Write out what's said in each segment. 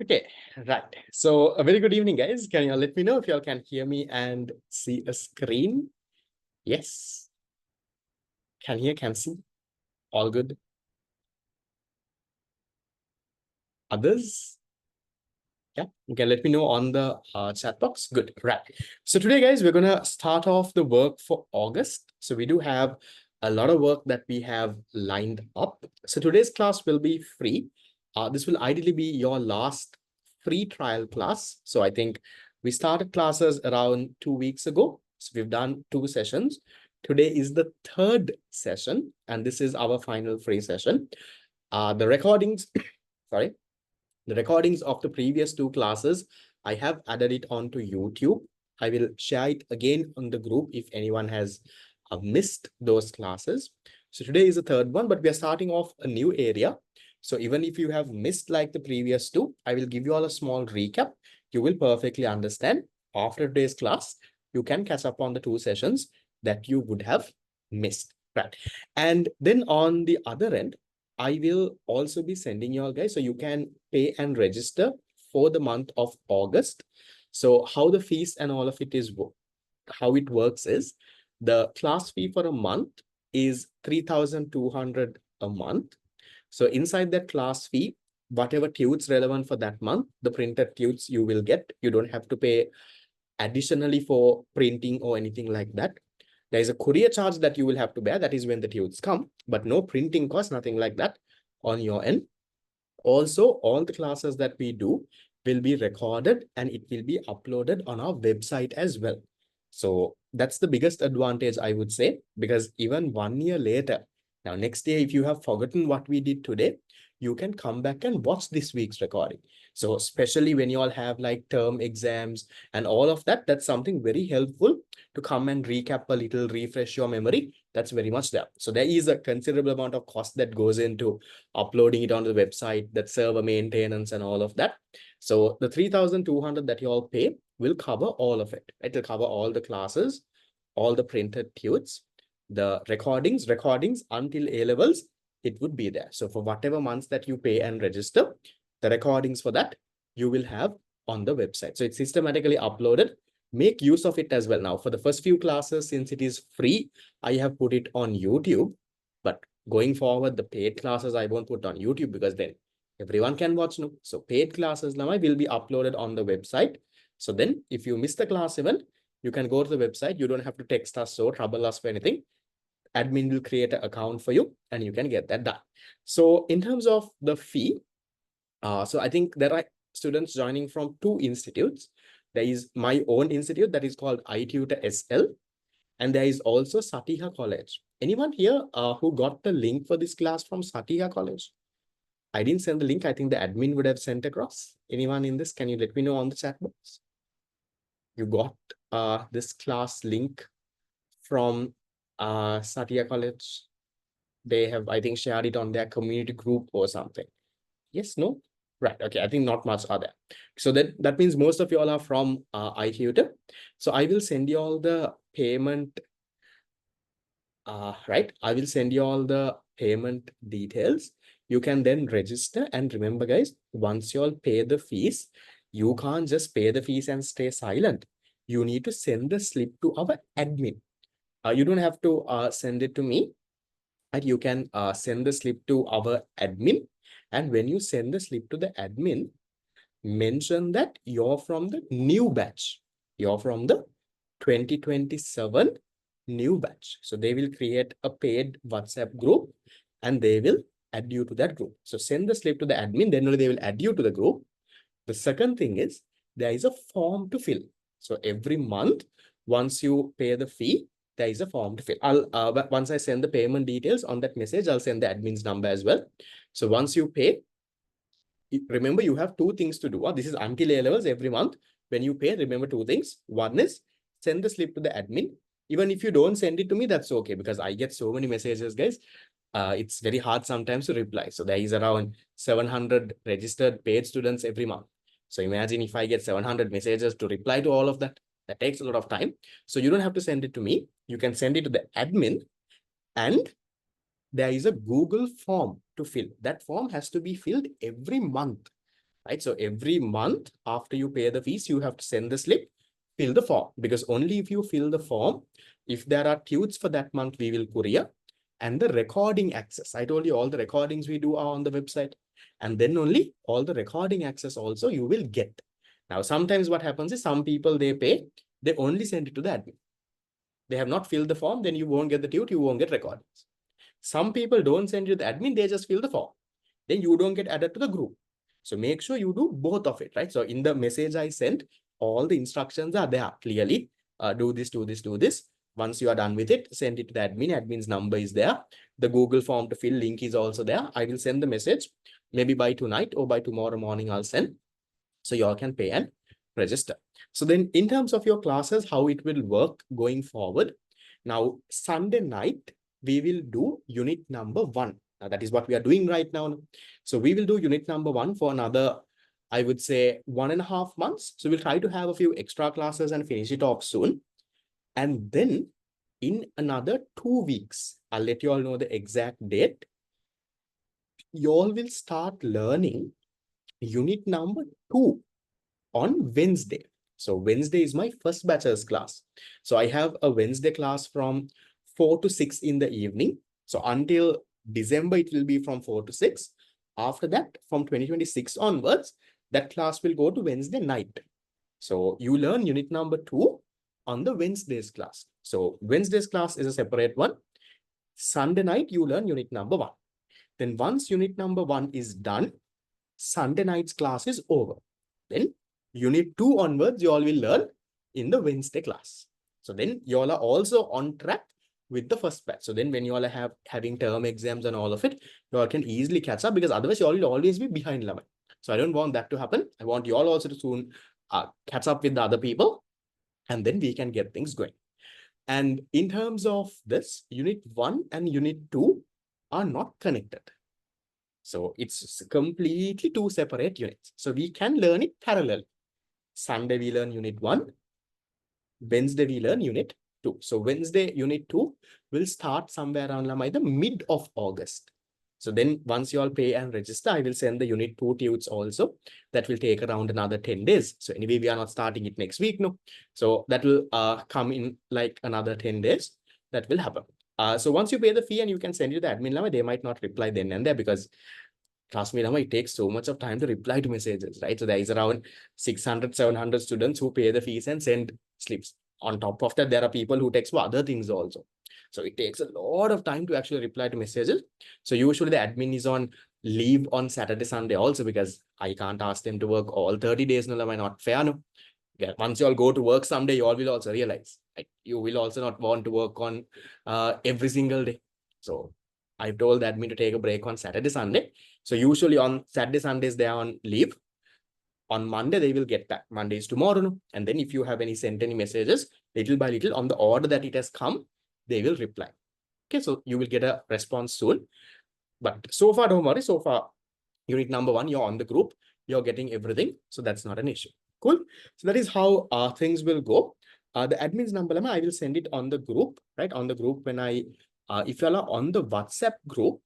Okay, right. So a very good evening, guys. Can you let me know if y'all can hear me and see a screen? Yes. Can hear, can see. All good. Others? Yeah, you can let me know on the chat box. Good, right. So today, guys, we're gonna start off the work for August. So we do have a lot of work that we have lined up. So today's class will be free. This will ideally be your last free trial class. So I think we started classes around 2 weeks ago. So we've done 2 sessions. Today is the third session, and this is our final free session. The recordings, sorry, the recordings of the previous 2 classes, I have added it onto YouTube. I will share it again on the group if anyone has missed those classes. So today is the third one, but we are starting off a new area. So even if you have missed like the previous 2, I will give you all a small recap. You will perfectly understand. After today's class, you can catch up on the 2 sessions that you would have missed. Right. And then on the other end, I will also be sending you all guys so you can pay and register for the month of August. So how the fees and all of it is, how it works is the class fee for a month is 3,200 a month. So inside that class fee, whatever tudes relevant for that month, the printed tudes you will get. You don't have to pay additionally for printing or anything like that. There is a courier charge that you will have to bear. That is when the tudes come, but no printing cost, nothing like that on your end. Also, all the classes that we do will be recorded and it will be uploaded on our website as well. So that's the biggest advantage, I would say, because even 1 year later, now next year, if you have forgotten what we did today, you can come back and watch this week's recording. So especially when you all have like term exams and all of that, that's something very helpful to come and recap a little, refresh your memory. That's very much there. So there is a considerable amount of cost that goes into uploading it onto the website, that server maintenance and all of that. So the 3,200 that you all pay will cover all of it. It will cover all the classes, all the printed tudes, the recordings until A levels, it would be there. So for whatever months that you pay and register, the recordings for that you will have on the website. So it's systematically uploaded. Make use of it as well. Now, for the first few classes, since it is free, I have put it on YouTube. But going forward, the paid classes I won't put on YouTube because then everyone can watch now. So paid classes now will be uploaded on the website. So then if you miss the class event, you can go to the website. You don't have to text us or trouble us for anything. Admin will create an account for you and you can get that done. So in terms of the fee, so I think there are students joining from 2 institutes. There is my own institute that is called iTutor SL, and there is also Satiha College. Anyone here who got the link for this class from Satiha College? I didn't send the link. I think the admin would have sent across. Anyone in this? Can you let me know on the chat box? You got this class link from Satya College. They have, I think, shared it on their community group or something. Yes, no? Right. Okay. I think not much are there. So that means most of you all are from iTutor. So I will send you all the payment. Right. I will send you all the payment details. You can then register. And remember, guys, once you all pay the fees, you can't just pay the fees and stay silent. You need to send the slip to our admin. You don't have to send it to me. Right? You can send the slip to our admin. And when you send the slip to the admin, mention that you're from the new batch. You're from the 2027 new batch. So they will create a paid WhatsApp group and they will add you to that group. So send the slip to the admin, then only they will add you to the group. The second thing is there is a form to fill. So every month, once you pay the fee, there is a form to fill. Once I send the payment details on that message, I'll send the admin's number as well. So once you pay, remember you have 2 things to do. This is until A levels every month. When you pay, remember 2 things. One is send the slip to the admin. Even if you don't send it to me, that's okay because I get so many messages, guys. It's very hard sometimes to reply. So there is around 700 registered paid students every month. So imagine if I get 700 messages to reply to all of that. That takes a lot of time. So you don't have to send it to me. You can send it to the admin and there is a Google form to fill. That form has to be filled every month. right? So every month after you pay the fees, you have to send the slip, fill the form, because only if you fill the form, if there are tunes for that month, we will courier. And the recording access, I told you all the recordings we do are on the website. And then only all the recording access also you will get. Now, sometimes what happens is some people, they pay, they only send it to the admin. They have not filled the form, then you won't get the tute, you won't get recordings. Some people don't send you the admin, they just fill the form. Then you don't get added to the group. So make sure you do both of it, right? So in the message I sent, all the instructions are there clearly. Do this, do this, do this. Once you are done with it, send it to the admin. Admin's number is there. The Google form to fill link is also there. I will send the message maybe by tonight or by tomorrow morning I'll send. So you all can pay and register. So then in terms of your classes, how it will work going forward. Now, Sunday night, we will do unit number 1. Now, that is what we are doing right now. So we will do unit number 1 for another, I would say, 1.5 months. So we'll try to have a few extra classes and finish it off soon. And then in another 2 weeks, I'll let you all know the exact date. You all will start learning unit number 2 on Wednesday. So Wednesday is my first bachelor's class. So I have a Wednesday class from 4 to 6 in the evening. So until December, it will be from 4 to 6. After that, from 2026 onwards, that class will go to Wednesday night. So you learn unit number 2 on the Wednesday's class. So Wednesday's class is a separate one. Sunday night, you learn unit number 1. Then once unit number 1 is done, Sunday night's class is over. Then unit 2 onwards, you all will learn in the Wednesday class. So then you all are also on track with the first batch. So then when you all are having term exams and all of it, you all can easily catch up, because otherwise you all will always be behind level. So I don't want that to happen. I want you all also to soon catch up with the other people, and then we can get things going. And in terms of this, unit 1 and unit 2 are not connected. So it's completely 2 separate units. So we can learn it parallel. Sunday we learn unit 1. Wednesday we learn unit 2. So Wednesday unit 2 will start somewhere around by the mid of August. So then once you all pay and register, I will send the unit 2 tudes also. That will take around another 10 days. So anyway, we are not starting it next week, no. So that will come in like another 10 days. That will happen. So once you pay the fee and you can send it to the admin level, they might not reply then and there, because trust me, it takes so much of time to reply to messages, right? So there is around 600, 700 students who pay the fees and send slips. On top of that, there are people who text for other things also. So it takes a lot of time to actually reply to messages. So usually the admin is on leave on Saturday, Sunday also, because I can't ask them to work all 30 days. No, am I not fair? No. Yeah, once you all go to work someday, you all will also realize, right? You will also not want to work on every single day. So I've told the admin to take a break on Saturday, Sunday. So usually on Saturday, Sundays, they are on leave. On Monday, they will get back. Monday is tomorrow. No? And then if you have sent any messages, little by little, on the order that it has come, they will reply. Okay, so you will get a response soon. But so far, don't worry. So far, unit number 1, you're on the group. You're getting everything. So that's not an issue. Cool. So that is how things will go. The admin's number, I will send it on the group, right? On the group when if you are on the WhatsApp group,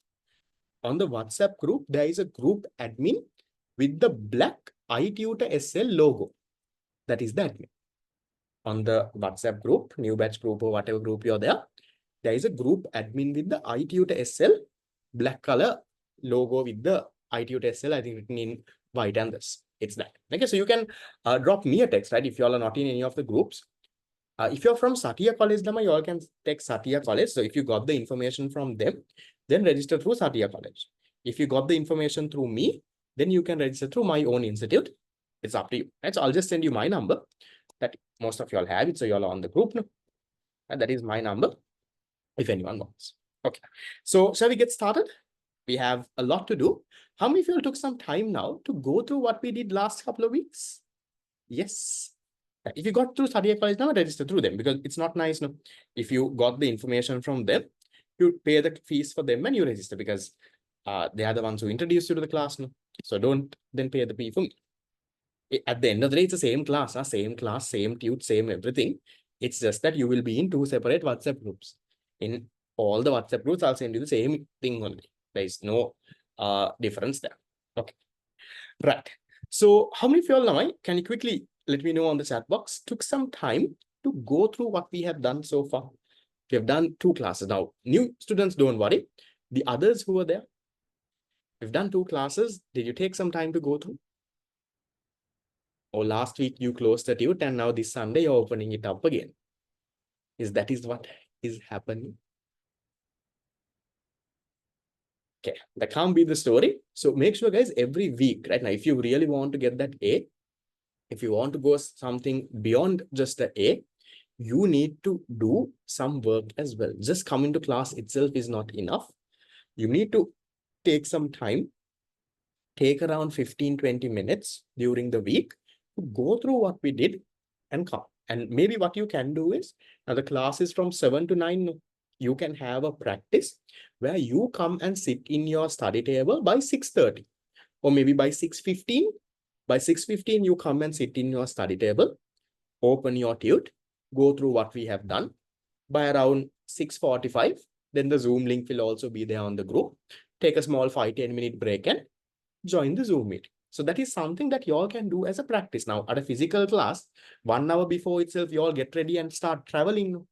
there is a group admin with the black iTutor SL logo. That is the admin. On the WhatsApp group, new batch group or whatever group you're there is a group admin with the iTutor SL black color logo with the iTutor SL, I think written in white, and this. It's that. Okay, so you can drop me a text, right? If you all are not in any of the groups. If you're from Satya College, you all can text Satya College. So if you got the information from them, then register through Satya College. If you got the information through me, then you can register through my own institute. It's up to you. Right? So I'll just send you my number that most of you all have it. So you all are on the group now. And that is my number if anyone wants. Okay. So shall we get started? We have a lot to do. How many of you all took some time now to go through what we did last couple of weeks? Yes. If you got through Satya College now, register through them, because it's not nice. No, if you got the information from them, you pay the fees for them and you register, because they are the ones who introduced you to the class. No, so don't then pay the fee for me. At the end of the day, it's the same class, same tute, same everything. It's just that you will be in 2 separate WhatsApp groups. In all the WhatsApp groups, I'll send you the same thing only. There is no difference there. Okay, right. So how many of y'all now, can you quickly let me know on the chat box, took some time to go through what we have done so far? We have done 2 classes. Now, new students, don't worry. The others who were there, we've done 2 classes. Did you take some time to go through? Or last week you closed the tute and now this Sunday you're opening it up again? That is what is happening? Okay, that can't be the story. So make sure, guys, every week, right now, if you really want to get that A, if you want to go something beyond just the A, you need to do some work as well. Just coming to class itself is not enough. You need to take some time, take around 15-20 minutes during the week to go through what we did and come. And maybe what you can do is, now the class is from 7 to 9. You can have a practice where you come and sit in your study table by 6:30 or maybe by 6:15. By 6:15, you come and sit in your study table, open your tute, go through what we have done. By around 6:45, then the Zoom link will also be there on the group. Take a small 5-10 minute break and join the Zoom meeting. So that is something that you all can do as a practice. Now, at a physical class, 1 hour before itself, you all get ready and start traveling.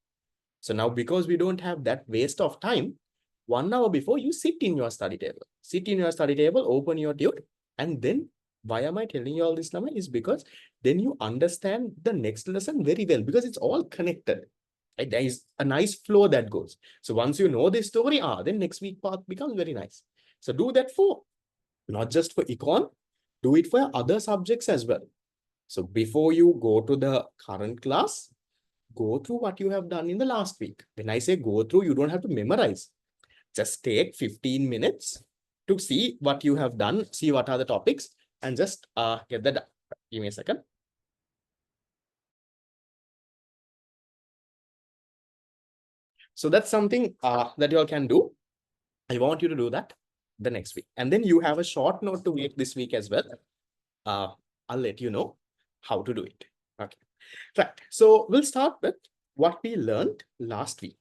So now, because we don't have that waste of time, 1 hour before, you sit in your study table. Sit in your study table, open your tute, and then why am I telling you all this now? Is because then you understand the next lesson very well, because it's all connected. Right? There is a nice flow that goes. So once you know this story, then next week path becomes very nice. So do that for not just for econ, do it for other subjects as well. So before you go to the current class, go through what you have done in the last week. When I say go through, you don't have to memorize. Just take 15 minutes to see what you have done, see what are the topics, and just get that done. Give me a second. So that's something that you all can do. I want you to do that the next week. And then you have a short note to make this week as well. I'll let you know how to do it. Okay. Right. So we'll start with what we learned last week.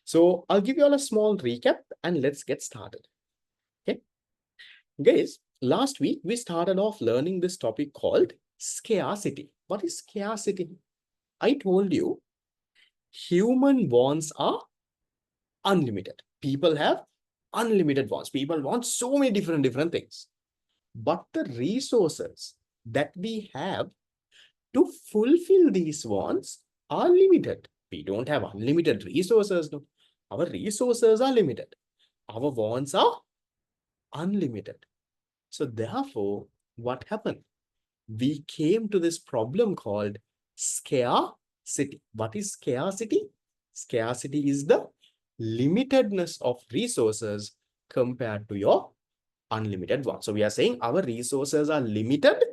So I'll give you all a small recap and let's get started. Okay. Guys, last week we started off learning this topic called scarcity. What is scarcity? I told you human wants are unlimited. People have unlimited wants. People want so many different things. But the resources that we have to fulfill these wants are limited. We don't have unlimited resources. No. Our resources are limited. Our wants are unlimited. So therefore, what happened? We came to this problem called scarcity. What is scarcity? Scarcity is the limitedness of resources compared to your unlimited wants. So we are saying our resources are limited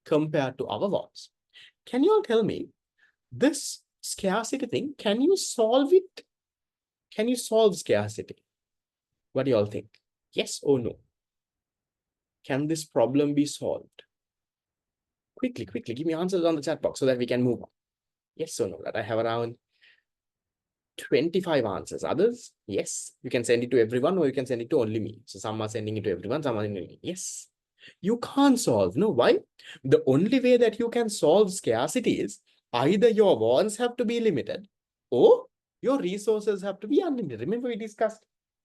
compared to our wants. Can you all tell me this scarcity thing, can you solve it? Can you solve scarcity? What do you all think? Yes or no? Can this problem be solved? Quickly, give me answers on the chat box so that we can move on. Yes or no? That I have around 25 answers. Others, yes. You can send it to everyone or you can send it to only me. So some are sending it to everyone, some are sending it to me. Yes. You can't solve. No, why? The only way that you can solve scarcity is either your wants have to be limited or your resources have to be unlimited. Remember we discussed.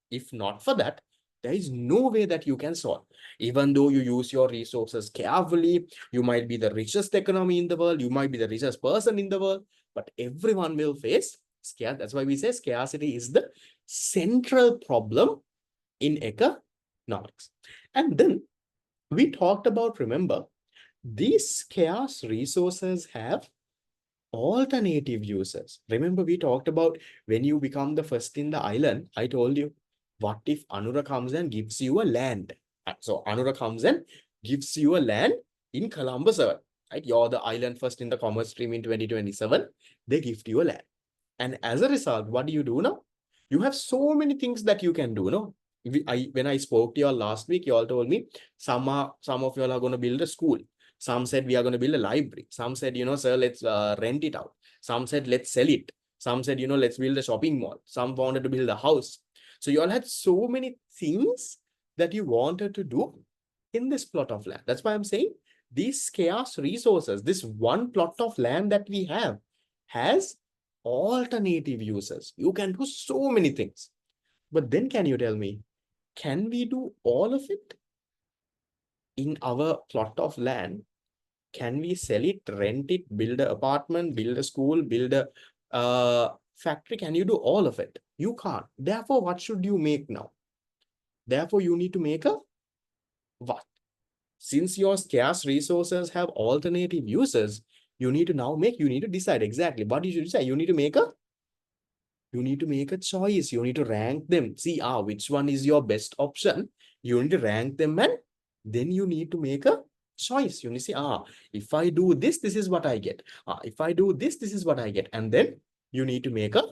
If not for that, there is no way that you can solve. Even though you use your resources carefully, you might be the richest economy in the world, you might be the richest person in the world, but everyone will face scarcity. That's why we say scarcity is the central problem in economics. And then we talked about, remember, these scarce resources have alternative uses. Remember, we talked about when you become the first in the island, I told you, what if Anura comes and gives you a land? So Anura comes and gives you a land in Columbus, right? You're the island first in the commerce stream in 2027. They gift you a land. And as a result, what do you do now? You have so many things that you can do, no? When I spoke to you all last week, you all told me some of you all are going to build a school. Some said we are going to build a library. Some said, sir, let's rent it out. Some said, let's sell it. Some said, let's build a shopping mall. Some wanted to build a house. So you all had so many things that you wanted to do in this plot of land. That's why I'm saying these scarce resources, this one plot of land that we have, has alternative uses. You can do so many things. But then can you tell me, can we do all of it in our plot of land? Can we sell it, rent it, build an apartment, build a school, build a factory? Can you do all of it? You can't. Therefore, what should you make now? Therefore, you need to make a what? Since your scarce resources have alternative uses, you need to now make, you need to decide exactly what you should decide. You need to make a choice. You need to rank them. See, which one is your best option? You need to rank them, and then you need to make a choice. You need to say, if I do this, this is what I get. If I do this, this is what I get. And then you need to make a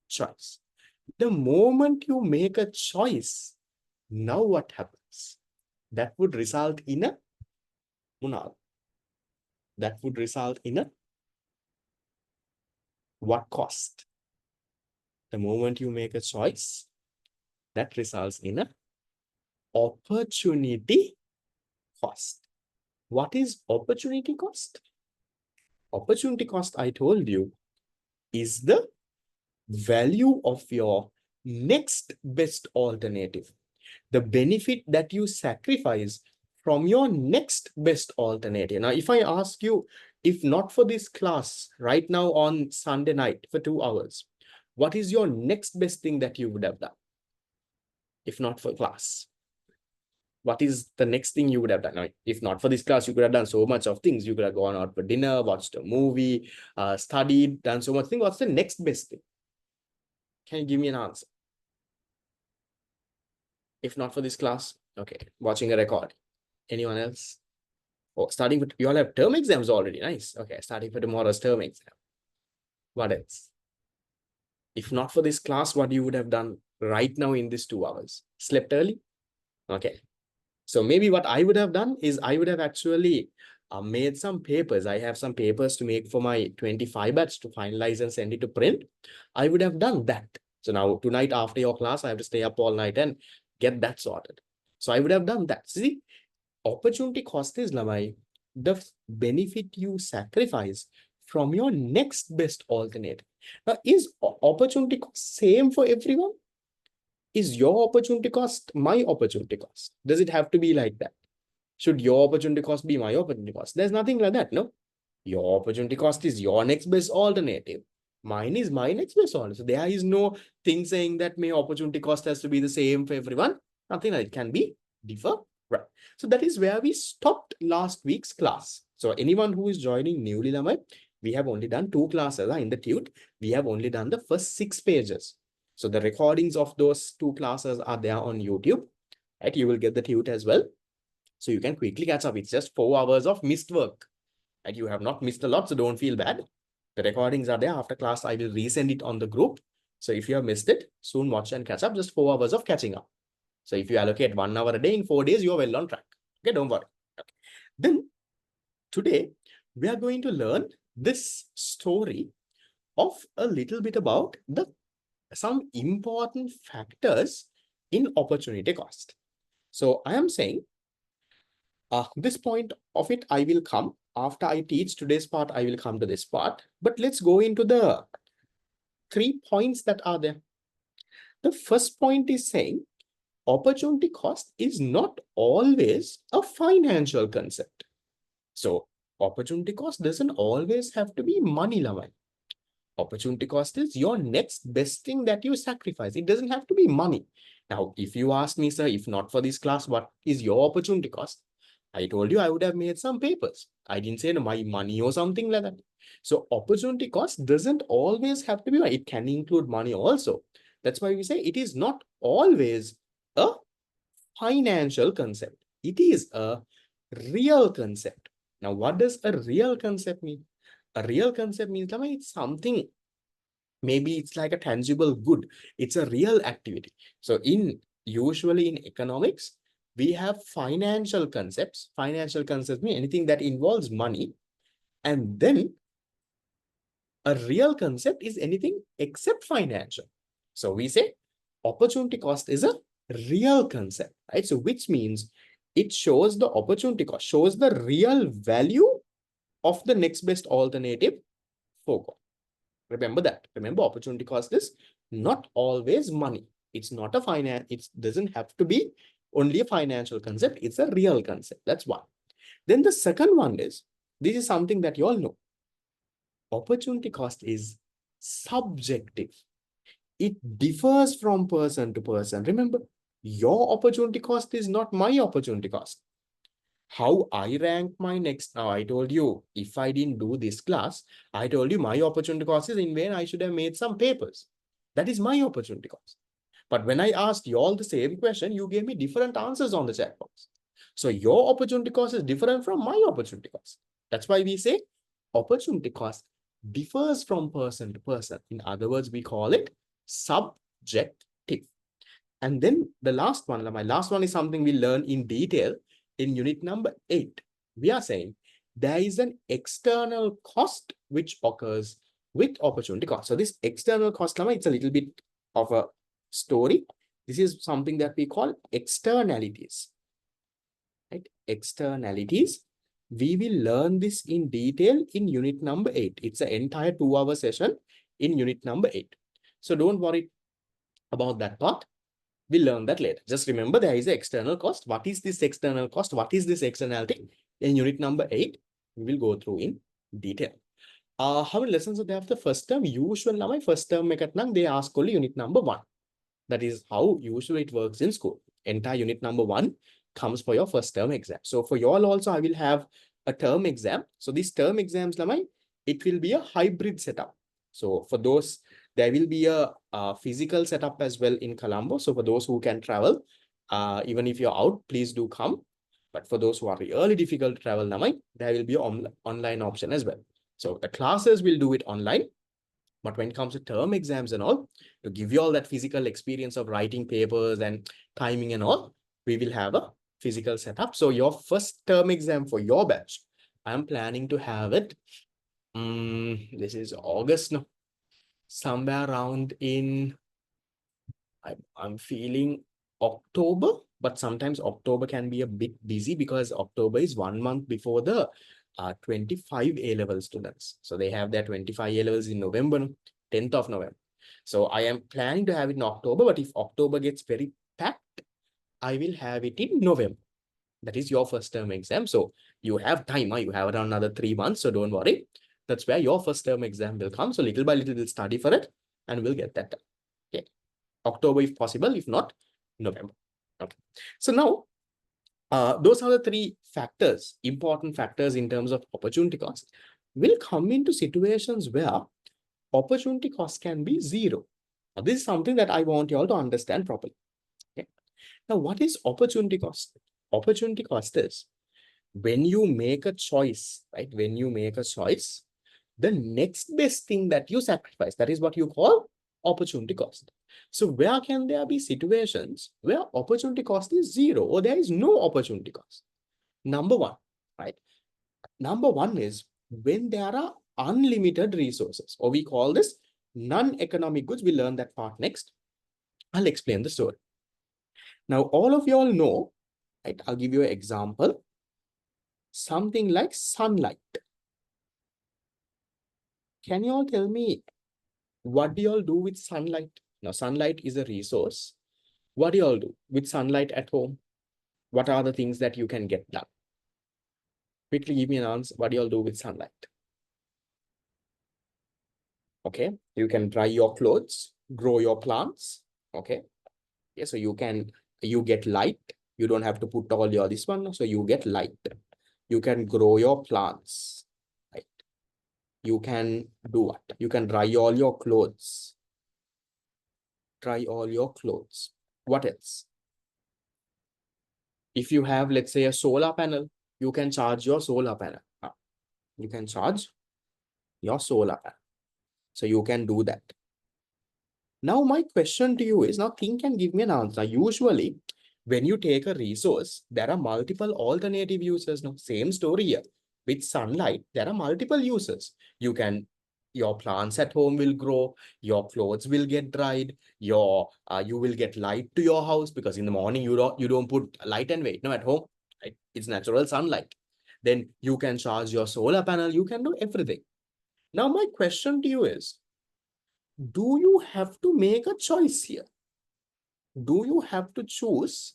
choice. The moment you make a choice, now what happens? That would result in a munal. That would result in a what cost? The moment you make a choice, that results in a opportunity cost. What is opportunity cost? Opportunity cost, I told you, is the value of your next best alternative. The benefit that you sacrifice from your next best alternative. Now, if I ask you, if not for this class right now on Sunday night for 2 hours, what is your next best thing that you would have done? If not for class, what is the next thing you would have done? Now, if not for this class, you could have done so much of things. You could have gone out for dinner, watched a movie, studied, done so much thing. What's the next best thing? Can you give me an answer? If not for this class, okay, watching a record. Anyone else? Oh, starting with, you all have term exams already. Nice. Okay, starting for tomorrow's term exam. What else? If not for this class, what you would have done right now in these 2 hours? Slept early? Okay. So maybe what I would have done is I would have actually made some papers. I have some papers to make for my 25 batch to finalize and send it to print. I would have done that. So now tonight after your class, I have to stay up all night and get that sorted. So I would have done that. See, opportunity cost is Lamai, the benefit you sacrifice from your next best alternative. Now, is opportunity cost same for everyone? Is your opportunity cost my opportunity cost? Does it have to be like that? Should your opportunity cost be my opportunity cost? There's nothing like that, no? Your opportunity cost is your next best alternative. Mine is my next best alternative. So there is no thing saying that my opportunity cost has to be the same for everyone. Nothing like it can be differ. Right. So that is where we stopped last week's class. So anyone who is joining newly, Lamai, we have only done 2 classes in the tute. We have only done the first 6 pages. So the recordings of those 2 classes are there on YouTube. Right? You will get the tute as well. So you can quickly catch up. It's just 4 hours of missed work. And you have not missed a lot, so don't feel bad. The recordings are there. After class, I will resend it on the group. So if you have missed it, soon watch and catch up. Just 4 hours of catching up. So if you allocate 1 hour a day in 4 days, you are well on track. Okay, don't worry. Okay. Then today, we are going to learn this story of a little bit about some important factors in opportunity cost. So I am saying this point of it, I will come after I teach today's part. I will come to this part, but let's go into the 3 points that are there. The first point is saying opportunity cost is not always a financial concept. So opportunity cost doesn't always have to be money, Lavan. Opportunity cost is your next best thing that you sacrifice. It doesn't have to be money. Now, if you ask me, sir, if not for this class, what is your opportunity cost? I told you I would have made some papers. I didn't say my money or something like that. So opportunity cost doesn't always have to be money. It can include money also. That's why we say it is not always a financial concept. It is a real concept. Now, what does a real concept mean? A real concept means it's something, maybe it's like a tangible good. It's a real activity. So usually in economics, we have financial concepts. Financial concepts mean anything that involves money. And then a real concept is anything except financial. So we say opportunity cost is a real concept, right? So which means it shows the opportunity cost, shows the real value of the next best alternative foregone. Remember that. Remember, opportunity cost is not always money. It's not a finance, it doesn't have to be only a financial concept, it's a real concept. That's one. Then the second one is, this is something that you all know. Opportunity cost is subjective. It differs from person to person. Remember, your opportunity cost is not my opportunity cost. How I rank my next, now I told you, if I didn't do this class, I told you my opportunity cost is in vain, I should have made some papers. That is my opportunity cost. But when I asked you all the same question, you gave me different answers on the chat box. So your opportunity cost is different from my opportunity cost. That's why we say opportunity cost differs from person to person. In other words, we call it subjective. And then the last one, my last one is something we learn in detail in unit number 8. We are saying there is an external cost which occurs with opportunity cost. So this external cost, it's a little bit of a story. This is something that we call externalities. Right? Externalities. We will learn this in detail in unit number 8. It's an entire 2-hour session in unit number 8. So don't worry about that part. We'll learn that later. Just remember there is an external cost. What is this external cost? What is this externality? In unit number 8, we will go through in detail. How many lessons do they have the first term? Usual first term they ask only unit number 1. That is how usually it works in school. Entire unit number 1 comes for your first term exam. So for you all also, I will have a term exam. So these term exams, it will be a hybrid setup. So for those, there will be a physical setup as well in Colombo. So for those who can travel, even if you're out, please do come. But for those who are really difficult to travel, there will be an online option as well. So the classes will do it online. But when it comes to term exams and all, to give you all that physical experience of writing papers and timing and all, we will have a physical setup. So your first term exam for your batch, I'm planning to have it. This is August now. Somewhere around in, I'm feeling October, but sometimes October can be a bit busy because October is 1 month before the 25 A-level students. So they have their 25 A-levels in November, 10th of November. So I am planning to have it in October, but if October gets very packed, I will have it in November. That is your first term exam. So you have time, you have around another 3 months, so don't worry. That's where your first term exam will come. So little by little, we'll study for it and we'll get that done. Okay. October if possible, if not, November. Okay. So now, those are the 3 factors, important factors in terms of opportunity cost. Will come into situations where opportunity cost can be 0. Now, this is something that I want you all to understand properly. Okay. Now, what is opportunity cost? Opportunity cost is when you make a choice, right? When you make a choice, the next best thing that you sacrifice, that is what you call opportunity cost. So where can there be situations where opportunity cost is 0 or there is no opportunity cost? Number 1, right? Number 1 is when there are unlimited resources, or we call this non-economic goods. We'll learn that part next. I'll explain the story. Now, all of you all know, right? I'll give you an example. Something like sunlight. Can you all tell me, what do you all do with sunlight? Now, sunlight is a resource. What do you all do with sunlight at home? What are the things that you can get done? Quickly give me an answer. What do you all do with sunlight? Okay, you can dry your clothes, grow your plants. Okay, yeah, so you get light. You don't have to put all your this one, so you get light. You can grow your plants, right? You can do what? You can dry all your clothes. Dry all your clothes. What else? If you have, let's say, a solar panel, you can charge your solar panel. You can charge your solar panel. So you can do that. Now, my question to you is, now think and give me an answer. Usually, when you take a resource, there are multiple alternative uses. No, same story here. With sunlight, there are multiple uses. Your plants at home will grow, your clothes will get dried, you will get light to your house, because in the morning you don't put light and wait, no, at home. right? It's natural sunlight. Then you can charge your solar panel, you can do everything. Now, my question to you is, do you have to make a choice here? Do you have to choose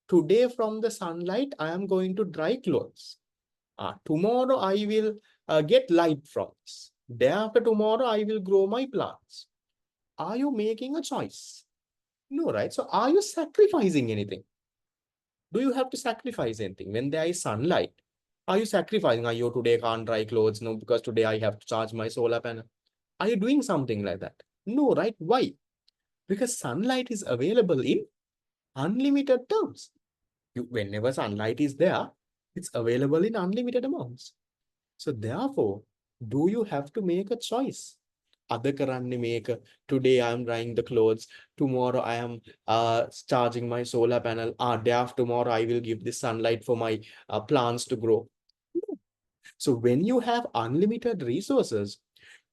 today from the sunlight, I am going to dry clothes. Tomorrow, I will get light from this. Day after tomorrow, I will grow my plants. Are you making a choice? No, right? So are you sacrificing anything? Do you have to sacrifice anything? When there is sunlight, are you sacrificing? Are you today can't dry clothes? No, because today I have to charge my solar panel. Are you doing something like that? No, right? Why? Because sunlight is available in unlimited terms. Whenever sunlight is there, it's available in unlimited amounts. So therefore, do you have to make a choice? Other karanne make today I am drying the clothes, tomorrow I am charging my solar panel, day after tomorrow I will give this sunlight for my plants to grow. So when you have unlimited resources,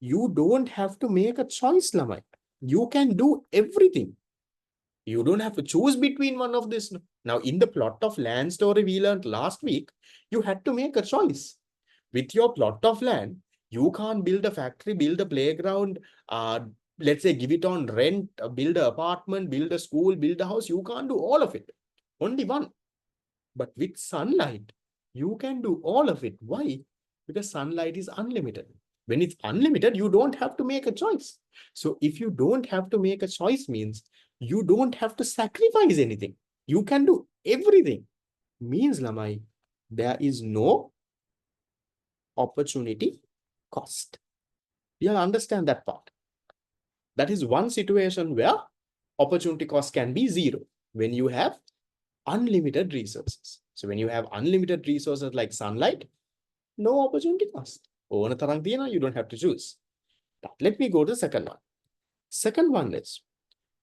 you don't have to make a choice, Lamai. You can do everything. You don't have to choose between one of this. Now, in the plot of land story we learned last week, you had to make a choice. With your plot of land, you can't build a factory, build a playground, let's say give it on rent, build an apartment, build a school, build a house. You can't do all of it. Only one. But with sunlight, you can do all of it. Why? Because sunlight is unlimited. When it's unlimited, you don't have to make a choice. So if you don't have to make a choice means you don't have to sacrifice anything. You can do everything. Means, Lamai, there is no opportunity cost. You'll understand that part. That is one situation where opportunity cost can be zero when you have unlimited resources. So when you have unlimited resources like sunlight, no opportunity cost. You don't have to choose. Let me go to the second one. Second one is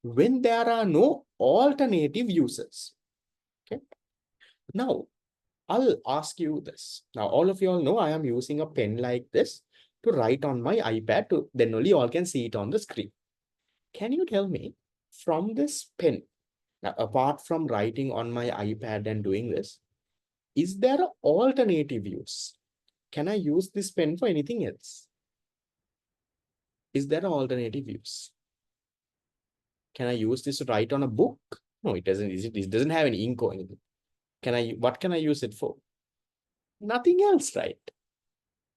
when there are no alternative uses. Okay. Now, I'll ask you this. Now, all of you all know I am using a pen like this to write on my iPad. Then only you all can see it on the screen. Can you tell me from this pen, now, apart from writing on my iPad and doing this, is there an alternative use? Can I use this pen for anything else? Is there an alternative use? Can I use this to write on a book? No, it doesn't. It doesn't have any ink or anything. What can I use it for? Nothing else, right?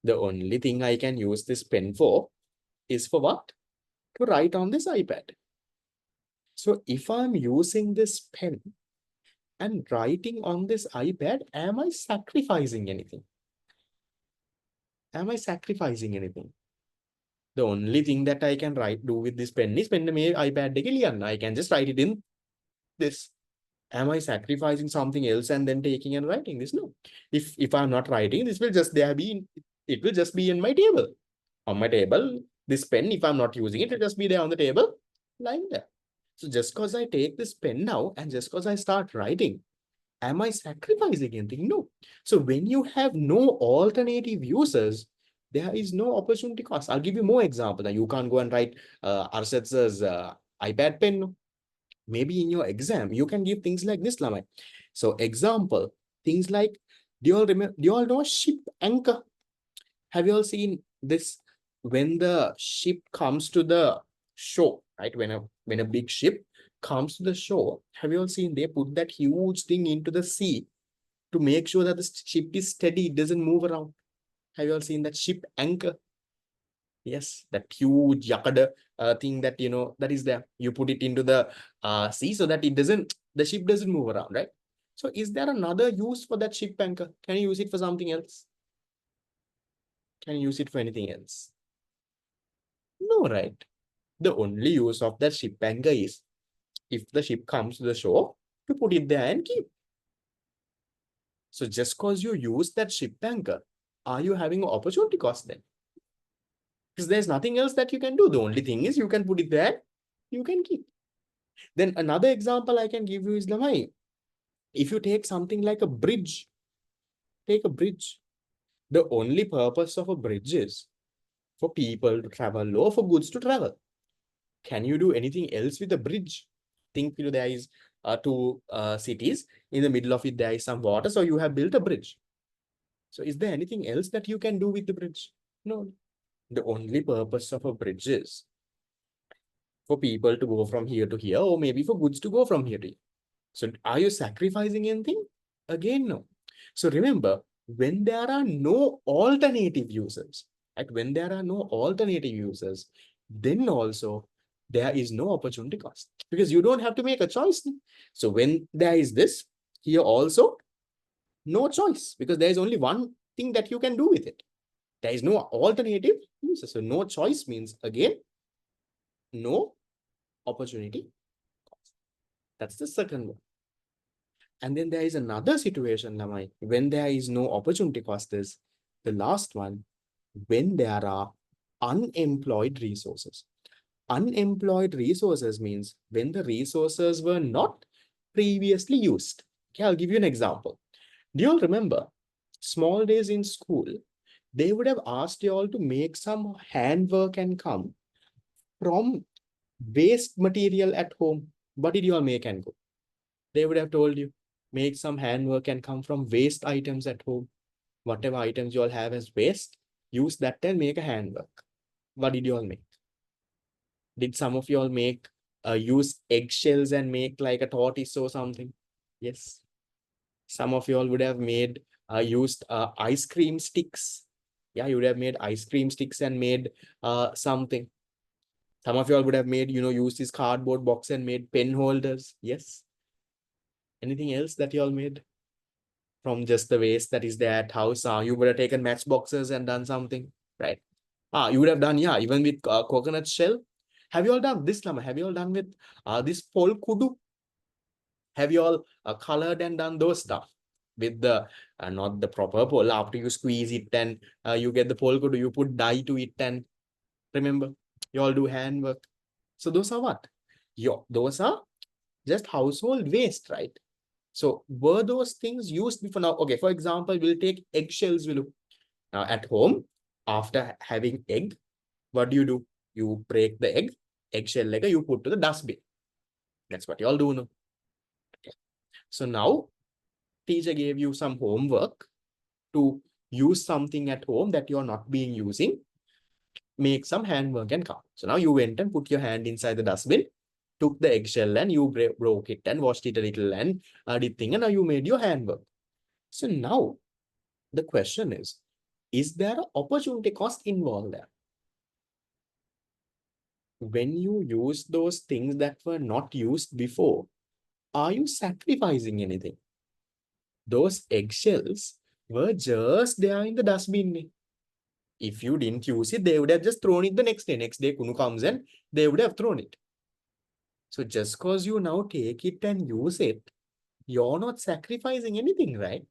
The only thing I can use this pen for is for what? To write on this iPad. So if I'm using this pen and writing on this iPad, am I sacrificing anything? Am I sacrificing anything? The only thing that I can do with this pen is pen me iPad. I can just write it in this. Am I sacrificing something else and then taking and writing this? No. If I'm not writing, this will just it will just be in my table. On my table, this pen, if I'm not using it, it'll just be there on the table, lying there. So just because I take this pen now and just because I start writing, am I sacrificing anything? No. So when you have no alternative uses, there is no opportunity cost. I'll give you more example. Now you can't go and write Arshad's iPad pen. No? Maybe in your exam, you can give things like this, Lamai. So example, things like, do you all know ship anchor? Have you all seen this? When the ship comes to the shore, right? When a big ship comes to the shore, have you all seen they put that huge thing into the sea to make sure that the ship is steady, it doesn't move around? Have you all seen that ship anchor? Yes, that huge yakada thing that that is there. You put it into the sea so that the ship doesn't move around, right? So is there another use for that ship anchor? Can you use it for something else? Can you use it for anything else? No, right? The only use of that ship anchor is if the ship comes to the shore, to put it there and keep. So just because you use that ship anchor, are you having an opportunity cost then? Because there's nothing else that you can do. The only thing is you can put it there, you can keep. Then another example I can give you is, Lamai, if you take something like a bridge, take a bridge. The only purpose of a bridge is for people to travel or for goods to travel. Can you do anything else with a bridge? Think there is two cities. In the middle of it, there is some water. So you have built a bridge. So is there anything else that you can do with the bridge? No. The only purpose of a bridge is for people to go from here to here, or maybe for goods to go from here to here. So are you sacrificing anything? Again, no. So remember, when there are no alternative uses, like when there are no alternative uses, then also there is no opportunity cost because you don't have to make a choice. So when there is this, here also no choice because there is only one thing that you can do with it. There is no alternative uses. So no choice means again, no opportunity cost. That's the second one. And then there is another situation, Lamai, when there is no opportunity cost is the last one, when there are unemployed resources. Unemployed resources means when the resources were not previously used. Okay, I'll give you an example. Do you all remember small days in school? They would have asked you all to make some handwork and come from waste material at home. What did you all make and go? They would have told you, make some handwork and come from waste items at home. Whatever items you all have as waste, use that and make a handwork. What did you all make? Did some of you all make, use eggshells and make like a tortoise or something? Yes. Some of you all would have made, used ice cream sticks. Yeah, you would have made ice cream sticks and made something. Some of you all would have made, used this cardboard box and made pen holders. Yes. Anything else that you all made from just the waste that is there at house? You would have taken matchboxes and done something, right? You would have done, yeah, even with coconut shell. Have you all done this, Lama? Have you all done with this pol kudu? Have you all colored and done those stuff with the, not the proper pole, after you squeeze it and you get the pol kudu, you put dye to it and remember, you all do handwork. So those are what? Those are just household waste, right? So were those things used before? Now, okay, for example, we'll take eggshells. Now at home, after having egg, what do? You break the eggshell layer, you put to the dustbin. That's what you all do now. Okay. So now, teacher gave you some homework to use something at home that you're not being using, make some handwork and come. So now you went and put your hand inside the dustbin, took the eggshell and you broke it and washed it a little and did thing, and now you made your handwork. So now the question is there an opportunity cost involved there? When you use those things that were not used before, are you sacrificing anything? Those eggshells were just there in the dustbin. If you didn't use it, they would have just thrown it the next day. Next day, Kunu comes and they would have thrown it. So just because you now take it and use it, you're not sacrificing anything, right?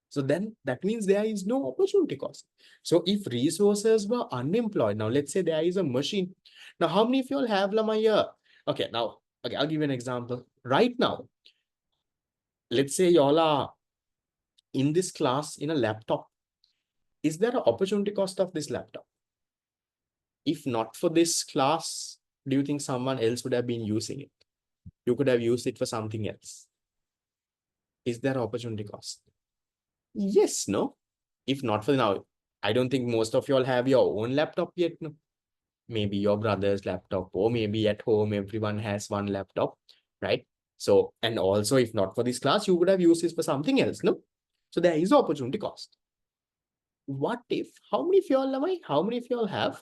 So then that means there is no opportunity cost. So if resources were unemployed, now let's say there is a machine. Now, how many of you all have Lamaya? Okay, now, okay, I'll give you an example. Right now, let's say y'all are in this class in a laptop. Is there an opportunity cost of this laptop? If not for this class, do you think someone else would have been using it? You could have used it for something else. Is there an opportunity cost? Yes, no? If not for now, I don't think most of you all have your own laptop yet, no? Maybe your brother's laptop, or maybe at home, everyone has one laptop, right? So, and also if not for this class, you would have used this for something else, no? So there is opportunity cost. What if, how many of you all have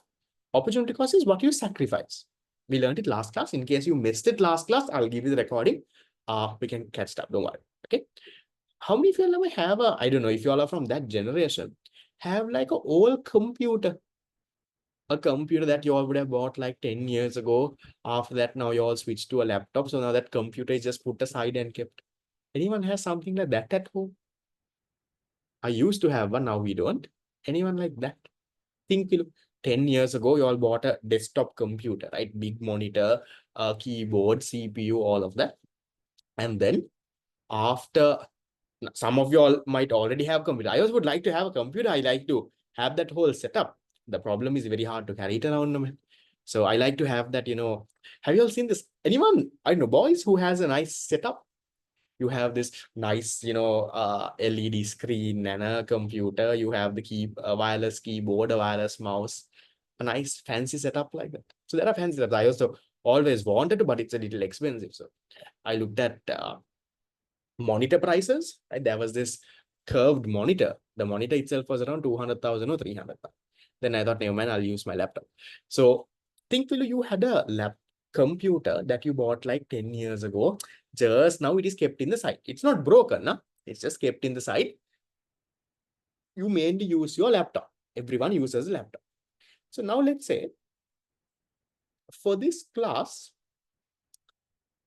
opportunity cost is what you sacrifice? We learned it last class. In case you missed it last class, I'll give you the recording. We can catch it up, don't worry, okay? How many of you all have a, I don't know if you all are from that generation, have like an old computer, a computer that you all would have bought like 10 years ago. After that, now you all switched to a laptop. So now that computer is just put aside and kept. Anyone has something like that at home? I used to have one, now we don't. Anyone like that? Think, 10 years ago, you all bought a desktop computer, right? Big monitor, keyboard, CPU, all of that. And then after, some of you all might already have computer. I also would like to have a computer. I like to have that whole setup. The problem is very hard to carry it around. So I like to have that, have you all seen this? Anyone, I don't know, boys who has a nice setup? You have this nice, LED screen and a computer. You have the a wireless keyboard, a wireless mouse, a nice fancy setup like that. So there are fancy setups. I also always wanted to, but it's a little expensive. So I looked at monitor prices, right? There was this curved monitor. The monitor itself was around 200,000 or 300,000. Then I thought, never mind, I'll use my laptop. So think, Phil, you had a computer that you bought like 10 years ago. Just now it is kept in the site. It's not broken, no? It's just kept in the site. You mainly use your laptop. Everyone uses a laptop. So now let's say for this class,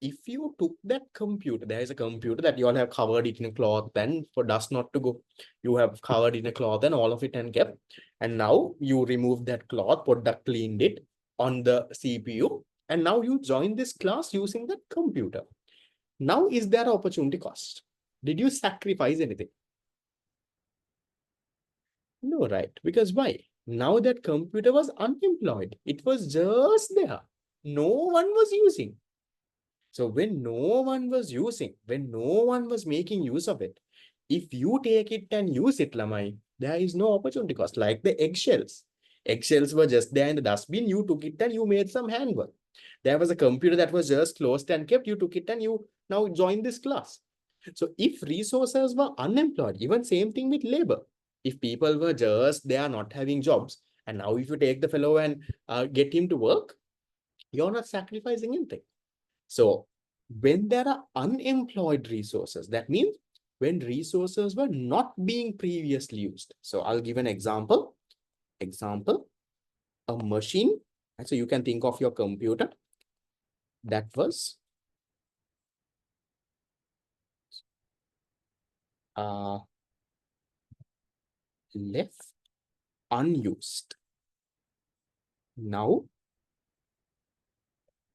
if you took that computer, there is a computer that you all have covered it in a cloth and for dust not to go, you have covered in a cloth and all of it and kept. And now you remove that cloth, product cleaned it on the CPU. And now you join this class using that computer. Now, is there an opportunity cost? Did you sacrifice anything? No, right? Because why? Now that computer was unemployed. It was just there. No one was using. So when no one was using, when no one was making use of it, if you take it and use it, Lamai, there is no opportunity cost. Like the eggshells. Eggshells were just there in the dustbin. You took it and you made some handwork. There was a computer that was just closed and kept. You took it and you now joined this class. So if resources were unemployed, even same thing with labor. If people were just, they are not having jobs. And now if you take the fellow and get him to work, you're not sacrificing anything. So when there are unemployed resources, that means when resources were not being previously used. So I'll give an example. A machine. So you can think of your computer that was left unused. Now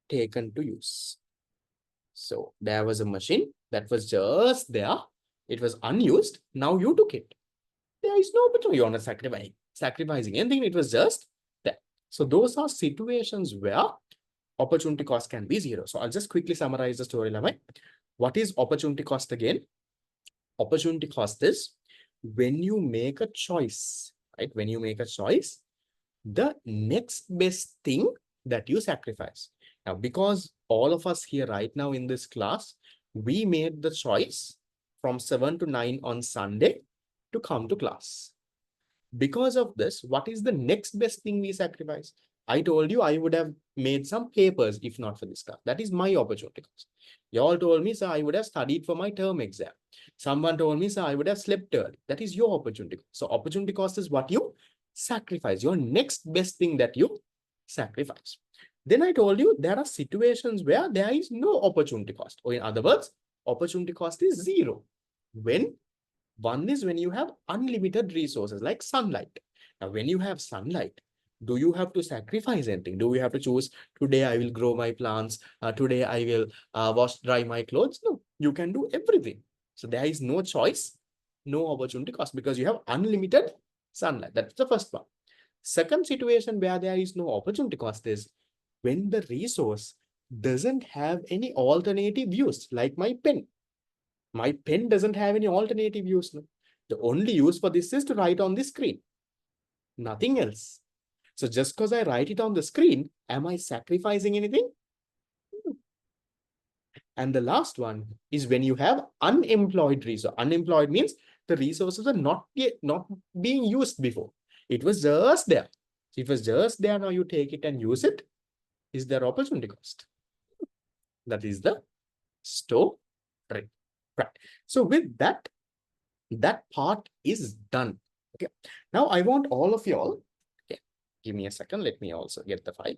taken to use. So there was a machine that was just there. It was unused. Now you took it. There is no opportunity. You're not sacrificing anything. It was just there. So those are situations where opportunity cost can be zero. So I'll just quickly summarize the story, Lamai. What is opportunity cost again? Opportunity cost is when you make a choice, right? When you make a choice, the next best thing that you sacrifice. Now, because all of us here right now in this class, we made the choice from 7 to 9 on Sunday to come to class. Because of this, what is the next best thing we sacrifice? I told you I would have made some papers if not for this class. That is my opportunity cost. You all told me, sir, I would have studied for my term exam. Someone told me, sir, I would have slept early. That is your opportunity cost. So opportunity cost is what you sacrifice, your next best thing that you sacrifice. Then I told you there are situations where there is no opportunity cost. Or in other words, opportunity cost is zero. When one is when you have unlimited resources like sunlight. Now, when you have sunlight, do you have to sacrifice anything? Do you have to choose, today I will grow my plants, today I will dry my clothes? No, you can do everything. So there is no choice, no opportunity cost because you have unlimited sunlight. That's the first one. Second situation where there is no opportunity cost is when the resource doesn't have any alternative use, like my pen. My pen doesn't have any alternative use. No? The only use for this is to write on the screen. Nothing else. So just because I write it on the screen, am I sacrificing anything? And the last one is when you have unemployed resource. Unemployed means the resources are not being used before. It was just there. It was just there. Now you take it and use it. Is there opportunity cost? That is the story. Right. So with that, that part is done. Okay. Now I want all of you all. Okay. Give me a second. Let me also get the file.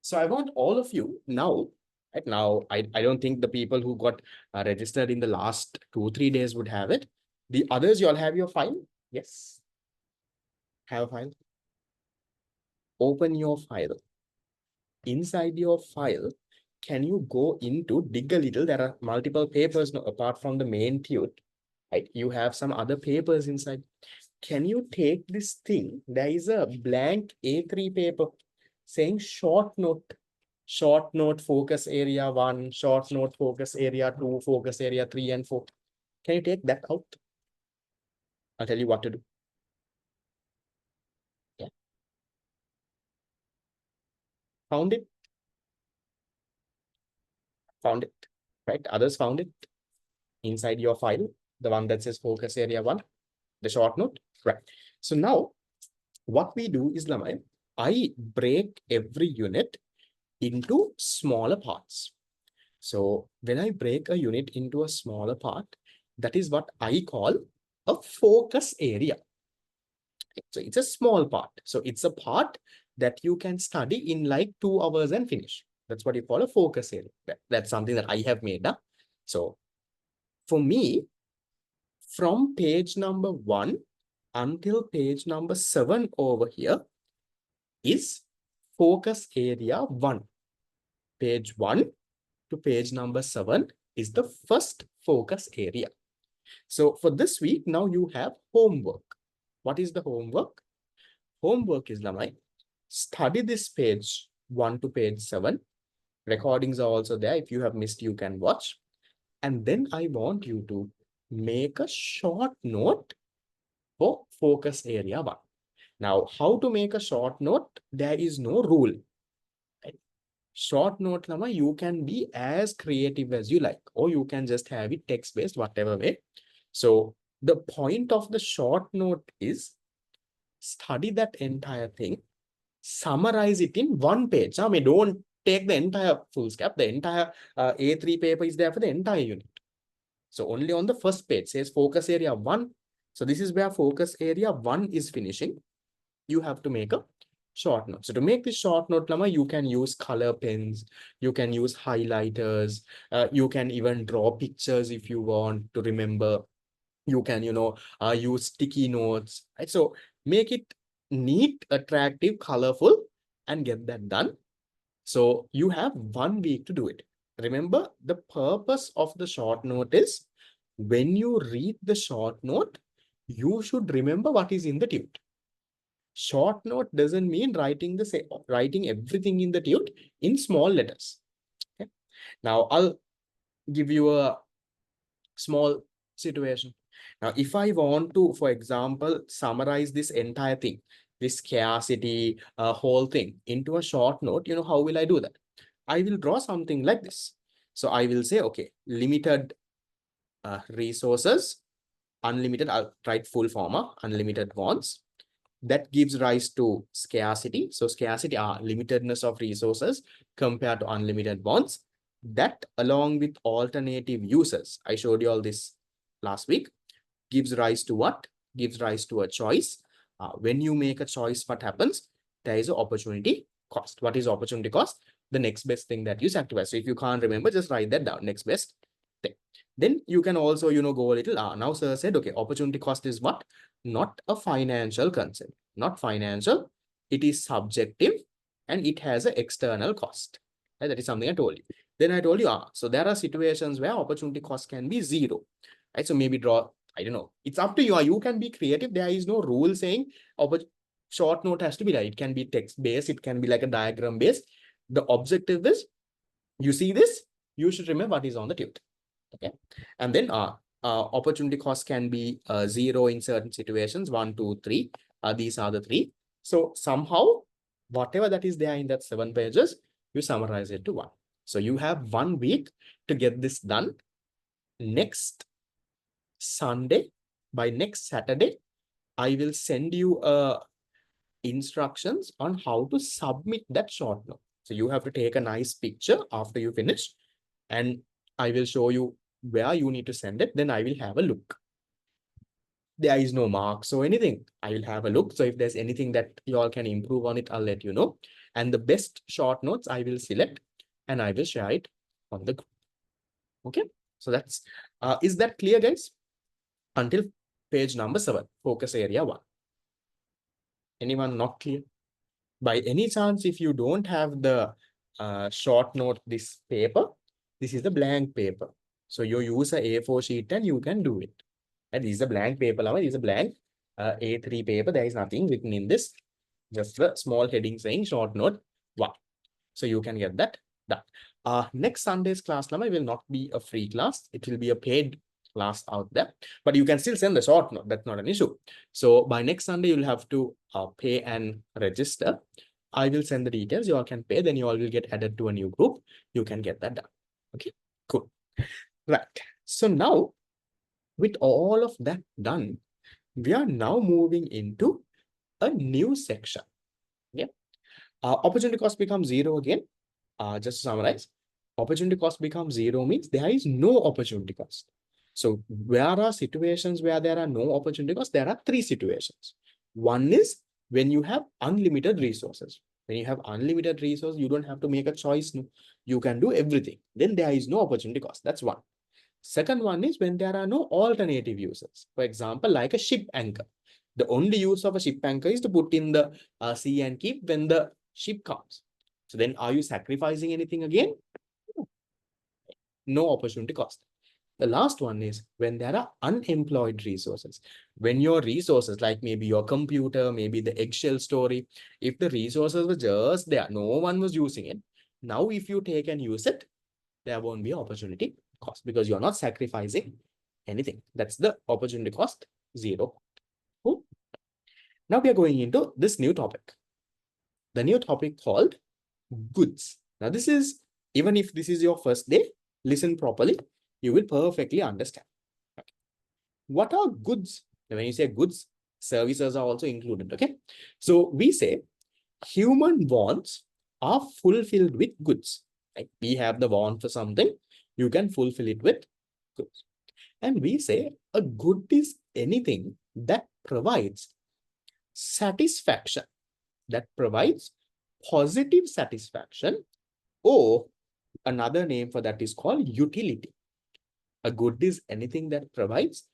So I want all of you now. Right now, I don't think the people who got registered in the last 2-3 days would have it. The others, you all have your file? Yes. Have a file. Open your file. Inside your file, can you go into dig a little? There are multiple papers now, apart from the main tute, right? You have some other papers inside. Can you take this thing? There is a blank A3 paper saying short note focus area 1, short note focus area 2, focus area 3 and 4. Can you take that out? I'll tell you what to do. Yeah. Found it? Found it, right? Others found it inside your file, the one that says focus area 1, the short note, right? So now what we do is, Lamai, I break every unit into smaller parts. So when I break a unit into a smaller part, that is what I call a focus area. So it's a small part. So it's a part that you can study in like 2 hours and finish. That's what you call a focus area. That's something that I have made up. So for me, from page number 1 until page number 7 over here is focus area 1. Page 1 to page number 7 is the first focus area. So for this week, now you have homework. What is the homework? Homework is, Lamai, study this page 1 to page 7. Recordings are also there. If you have missed, you can watch. And then I want you to make a short note for focus area 1. Now, how to make a short note? There is no rule. Right? Short note, Lama, you can be as creative as you like, or you can just have it text-based, whatever way. So the point of the short note is study that entire thing, summarize it in 1 page. I mean, don't take the entire full scap. The entire A3 paper is there for the entire unit. So only on the first page says focus area 1. So this is where focus area 1 is finishing. You have to make a short note. So to make this short note, Lama, you can use color pens, you can use highlighters, you can even draw pictures if you want to remember. You can, use sticky notes. Right? So make it neat, attractive, colorful, and get that done. So you have 1 week to do it. Remember, the purpose of the short note is when you read the short note, you should remember what is in the tute. Short note doesn't mean writing everything in the tute in small letters. Okay? Now I'll give you a small situation. Now, if I want to, for example, summarize this entire thing, this scarcity, whole thing into a short note, how will I do that? I will draw something like this. So I will say, okay, limited resources, unlimited, I'll write full form, unlimited wants. That gives rise to scarcity. So scarcity are limitedness of resources compared to unlimited wants. That along with alternative uses, I showed you all this last week, gives rise to what? Gives rise to a choice. When you make a choice, what happens? There is an opportunity cost. What is opportunity cost? The next best thing that you sacrifice. So if you can't remember, just write that down. Next best thing. Then you can also, go a little. Now sir said, okay, opportunity cost is what? Not a financial concept. Not financial. It is subjective and it has an external cost. Right? That is something I told you. Then I told you, so there are situations where opportunity cost can be 0. Right? So maybe draw, I don't know. It's up to you. You can be creative. There is no rule saying short note has to be like, it can be text based. It can be like a diagram based. The objective is, you see this, you should remember what is on the tute. Okay. And then opportunity cost can be 0 in certain situations, 1, 2, 3. These are the 3. So somehow, whatever that is there in that 7 pages, you summarize it to 1. So you have 1 week to get this done. Next Sunday, by next Saturday, I will send you instructions on how to submit that short note. So you have to take a nice picture after you finish, and I will show you where you need to send it. Then I will have a look. There is no marks or anything. I will have a look. So if there's anything that you all can improve on it, I'll let you know. And the best short notes I will select and I will share it on the group. Okay. So that's, is that clear, guys? Until page number 7, focus area 1. Anyone not clear? By any chance, if you don't have the short note this paper. This is the blank paper. So you use a A4 sheet and you can do it. And this is a blank paper. This is a blank A3 paper. There is nothing written in this. Just a small heading saying short note 1. So you can get that done. Next Sunday's class will not be a free class. It will be a paid class out there. But you can still send the short note. That's not an issue. So by next Sunday, you'll have to pay and register. I will send the details. You all can pay. Then you all will get added to a new group. You can get that done. Okay, cool. Right. So now, with all of that done, we are now moving into a new section. Yeah. Opportunity cost becomes 0 again. Just to summarize, opportunity cost becomes 0 means there is no opportunity cost. So where are situations where there are no opportunity cost? There are 3 situations. One is when you have unlimited resources. When you have unlimited resources, you don't have to make a choice. No, you can do everything. Then there is no opportunity cost. That's one. Second one is when there are no alternative uses. For example, like a ship anchor. The only use of a ship anchor is to put in the sea and keep when the ship comes. So then are you sacrificing anything again? No opportunity cost. The last one is when there are unemployed resources. When your resources, like maybe your computer, maybe the Excel story, if the resources were just there, no one was using it. Now, if you take and use it, there won't be opportunity cost because you're not sacrificing anything. That's the opportunity cost 0. Cool. Now we are going into this new topic. The new topic called goods. Now this is, even if this is your first day, listen properly, you will perfectly understand. Okay. What are goods? When you say goods, services are also included. Okay. So we say human wants are fulfilled with goods. Like we have the want for something, you can fulfill it with goods. And we say a good is anything that provides satisfaction, that provides positive satisfaction, or another name for that is called utility. A good is anything that provides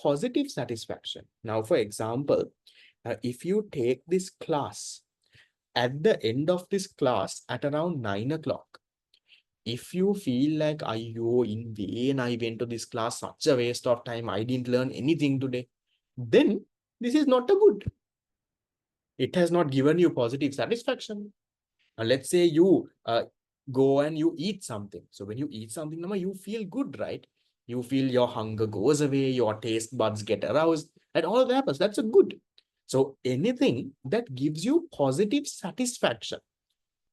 positive satisfaction. Now, for example, if you take this class, at the end of this class at around 9 o'clock, if you feel like, in vain, I went to this class, such a waste of time, I didn't learn anything today, then this is not a good. It has not given you positive satisfaction. Let's say you go and you eat something. So when you eat something, you feel good, right? You feel your hunger goes away, your taste buds get aroused, and all that happens. That's a good. So anything that gives you positive satisfaction.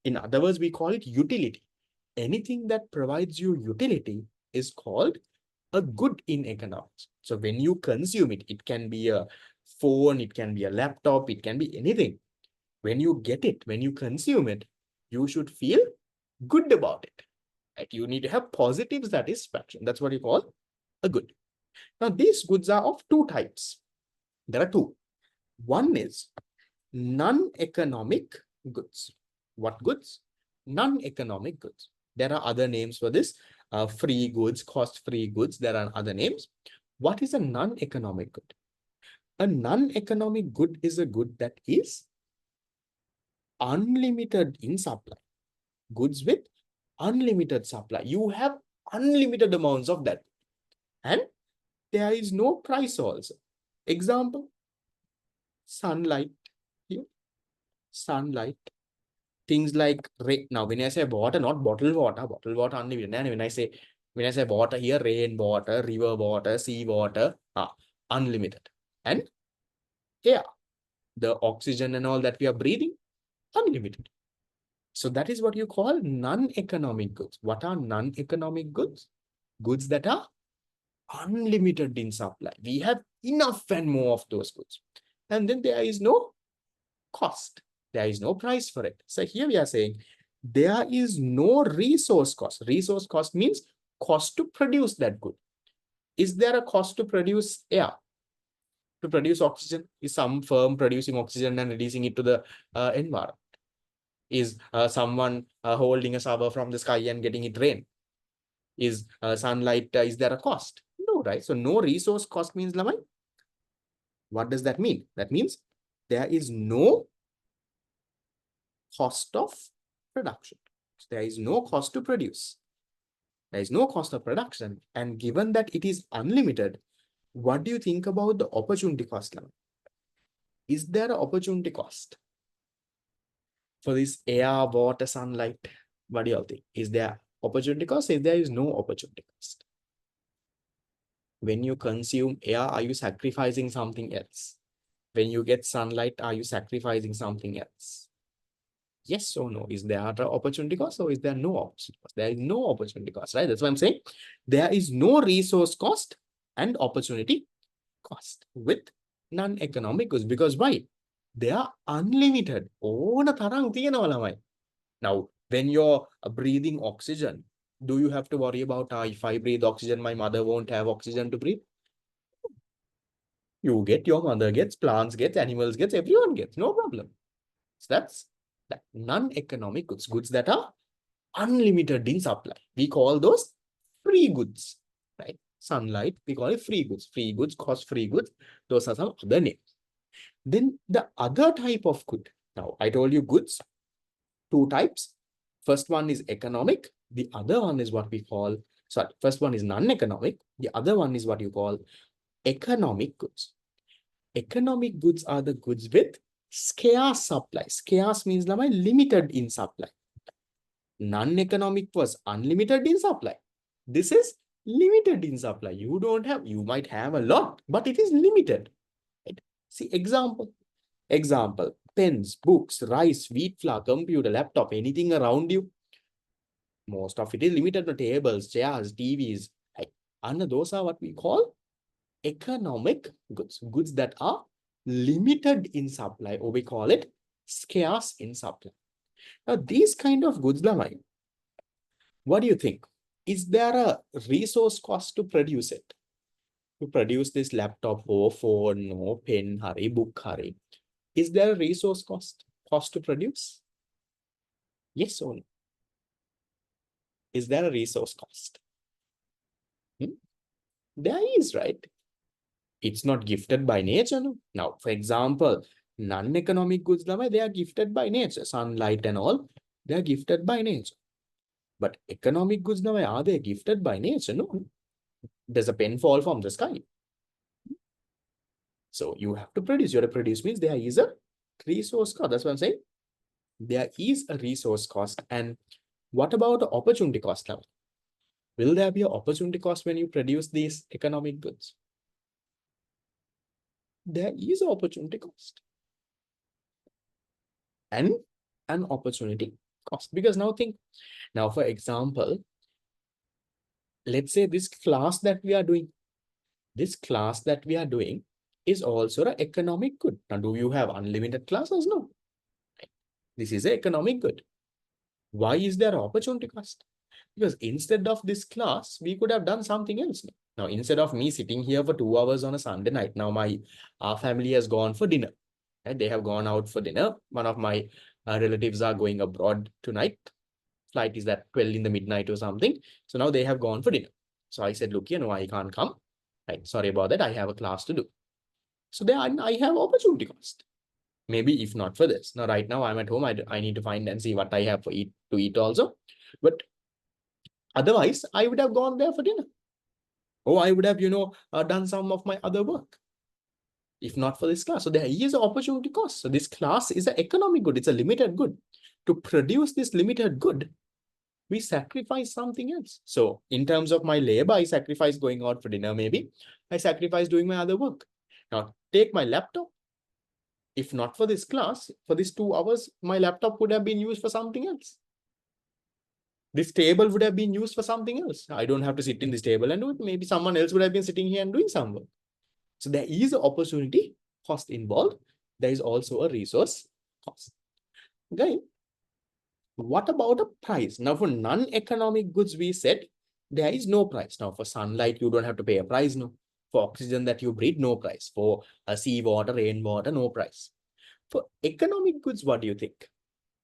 In other words, we call it utility. Anything that provides you utility is called a good in economics. So when you consume it, it can be a phone, it can be a laptop, it can be anything. When you get it, when you consume it, you should feel good about it. Right? You need to have positive satisfaction. That's what you call a good. Now, these goods are of 2 types. There are 2. One is non-economic goods. What goods? Non-economic goods. There are other names for this. Free goods, cost-free goods. There are other names. What is a non-economic good? A non-economic good is a good that is unlimited in supply. Goods with unlimited supply. You have unlimited amounts of that. And there is no price also. Example, sunlight. Here, sunlight. Things like rain. Now, when I say water, not bottled water unlimited. And when I say water here, rain water, river water, sea water, unlimited. And air, the oxygen and all that we are breathing, unlimited. So that is what you call non-economic goods. What are non-economic goods? Goods that are unlimited in supply. We have enough and more of those goods. And then there is no cost. There is no price for it. So here we are saying there is no resource cost. Resource cost means cost to produce that good. Is there a cost to produce air? To produce oxygen? Is some firm producing oxygen and releasing it to the environment? Is someone holding a shower from the sky and getting it rain? Is sunlight, is there a cost? No, right? So no resource cost means, Lamai. What does that mean? That means there is no cost of production. So there is no cost to produce. There is no cost of production. And given that it is unlimited, what do you think about the opportunity cost level? Is there an opportunity cost for this air, water, sunlight? What do you all think? Is there opportunity cost? If there is no opportunity cost. When you consume air, are you sacrificing something else? When you get sunlight, are you sacrificing something else? Yes or no? Is there an opportunity cost or is there no opportunity cost? There is no opportunity cost, right? That's what I'm saying. There is no resource cost and opportunity cost with non-economic goods. Because why? They are unlimited. Now, when you're breathing oxygen, do you have to worry about if I breathe oxygen, my mother won't have oxygen to breathe? You get, your mother gets, plants gets, animals gets, everyone gets, no problem. So that's that non-economic goods, goods that are unlimited in supply. We call those free goods, right? Sunlight, we call it free goods. Free goods, cost free goods. Those are some other names. Then the other type of good. Now, I told you goods, two types. First one is economic. The other one is what we call, sorry, first one is non-economic. The other one is what you call economic goods. Economic goods are the goods with scarce supply. Scarce means limited in supply. Non-economic was unlimited in supply. This is limited in supply. You don't have, you might have a lot, but it is limited. Right? See, example, pens, books, rice, wheat flour, computer, laptop, anything around you. Most of it is limited to tables, chairs, TVs. Right? And those are what we call economic goods, goods that are limited in supply, or we call it scarce in supply. Now, these kind of goods, what do you think? Is there a resource cost to produce it? To produce this laptop or phone or pen, book, is there a resource cost to produce? Yes or no? Is there a resource cost? There is, right? It's not gifted by nature. No? Now, for example, non-economic goods, they are gifted by nature. Sunlight and all, they are gifted by nature. But economic goods, are they gifted by nature? No. Does a pen fall from the sky? So you have to produce. You have to produce means there is a resource cost. That's what I'm saying. There is a resource cost. And what about the opportunity cost now? Will there be an opportunity cost when you produce these economic goods? There is an opportunity cost and an opportunity cost. Because now think, now for example, let's say this class that we are doing, is also an economic good. Now, do you have unlimited classes? No. This is an economic good. Why is there an opportunity cost? Because instead of this class, we could have done something else. Now, instead of me sitting here for 2 hours on a Sunday night, now our family has gone for dinner. Right? They have gone out for dinner. One of my relatives are going abroad tonight. Flight is at 12 in the midnight or something. So now they have gone for dinner. So I said, look, I can't come. Right? Sorry about that. I have a class to do. So there I have opportunity cost. Maybe if not for this. Now, right now I'm at home. I need to find and see what I have to eat also. But otherwise, I would have gone there for dinner. Or I would have, done some of my other work. If not for this class. So there is an opportunity cost. So this class is an economic good. It's a limited good. To produce this limited good, we sacrifice something else. So in terms of my labor, I sacrifice going out for dinner maybe. I sacrifice doing my other work. Now, take my laptop. If not for this class, for these 2 hours, my laptop would have been used for something else. This table would have been used for something else. I don't have to sit in this table and do it. Maybe someone else would have been sitting here and doing some work. So there is an opportunity cost involved. There is also a resource cost. Okay. What about a price? Now, for non-economic goods, we said there is no price. Now, for sunlight, you don't have to pay a price. No. For oxygen that you breathe, no price. For seawater, rainwater, no price. For economic goods, what do you think?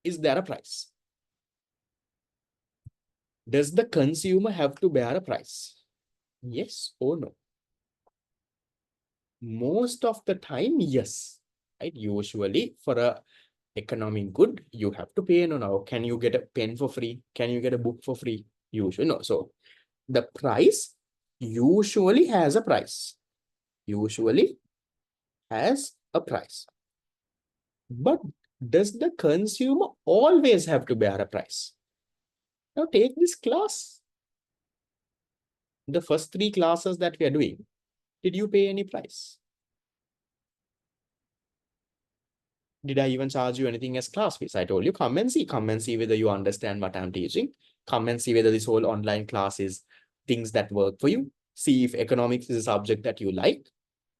Is there a price? Does the consumer have to bear a price? Yes or no? Most of the time, yes. Right? Usually, for a Economic good, you have to pay. No, now, can you get a pen for free? Can you get a book for free? Usually, no. So the price usually has a price. Usually has a price. But does the consumer always have to bear a price? Now take this class. The first 3 classes that we are doing, did you pay any price? Did I even charge you anything as class fees? I told you, come and see. Come and see whether you understand what I'm teaching. Come and see whether this whole online class is things that work for you. See if economics is a subject that you like.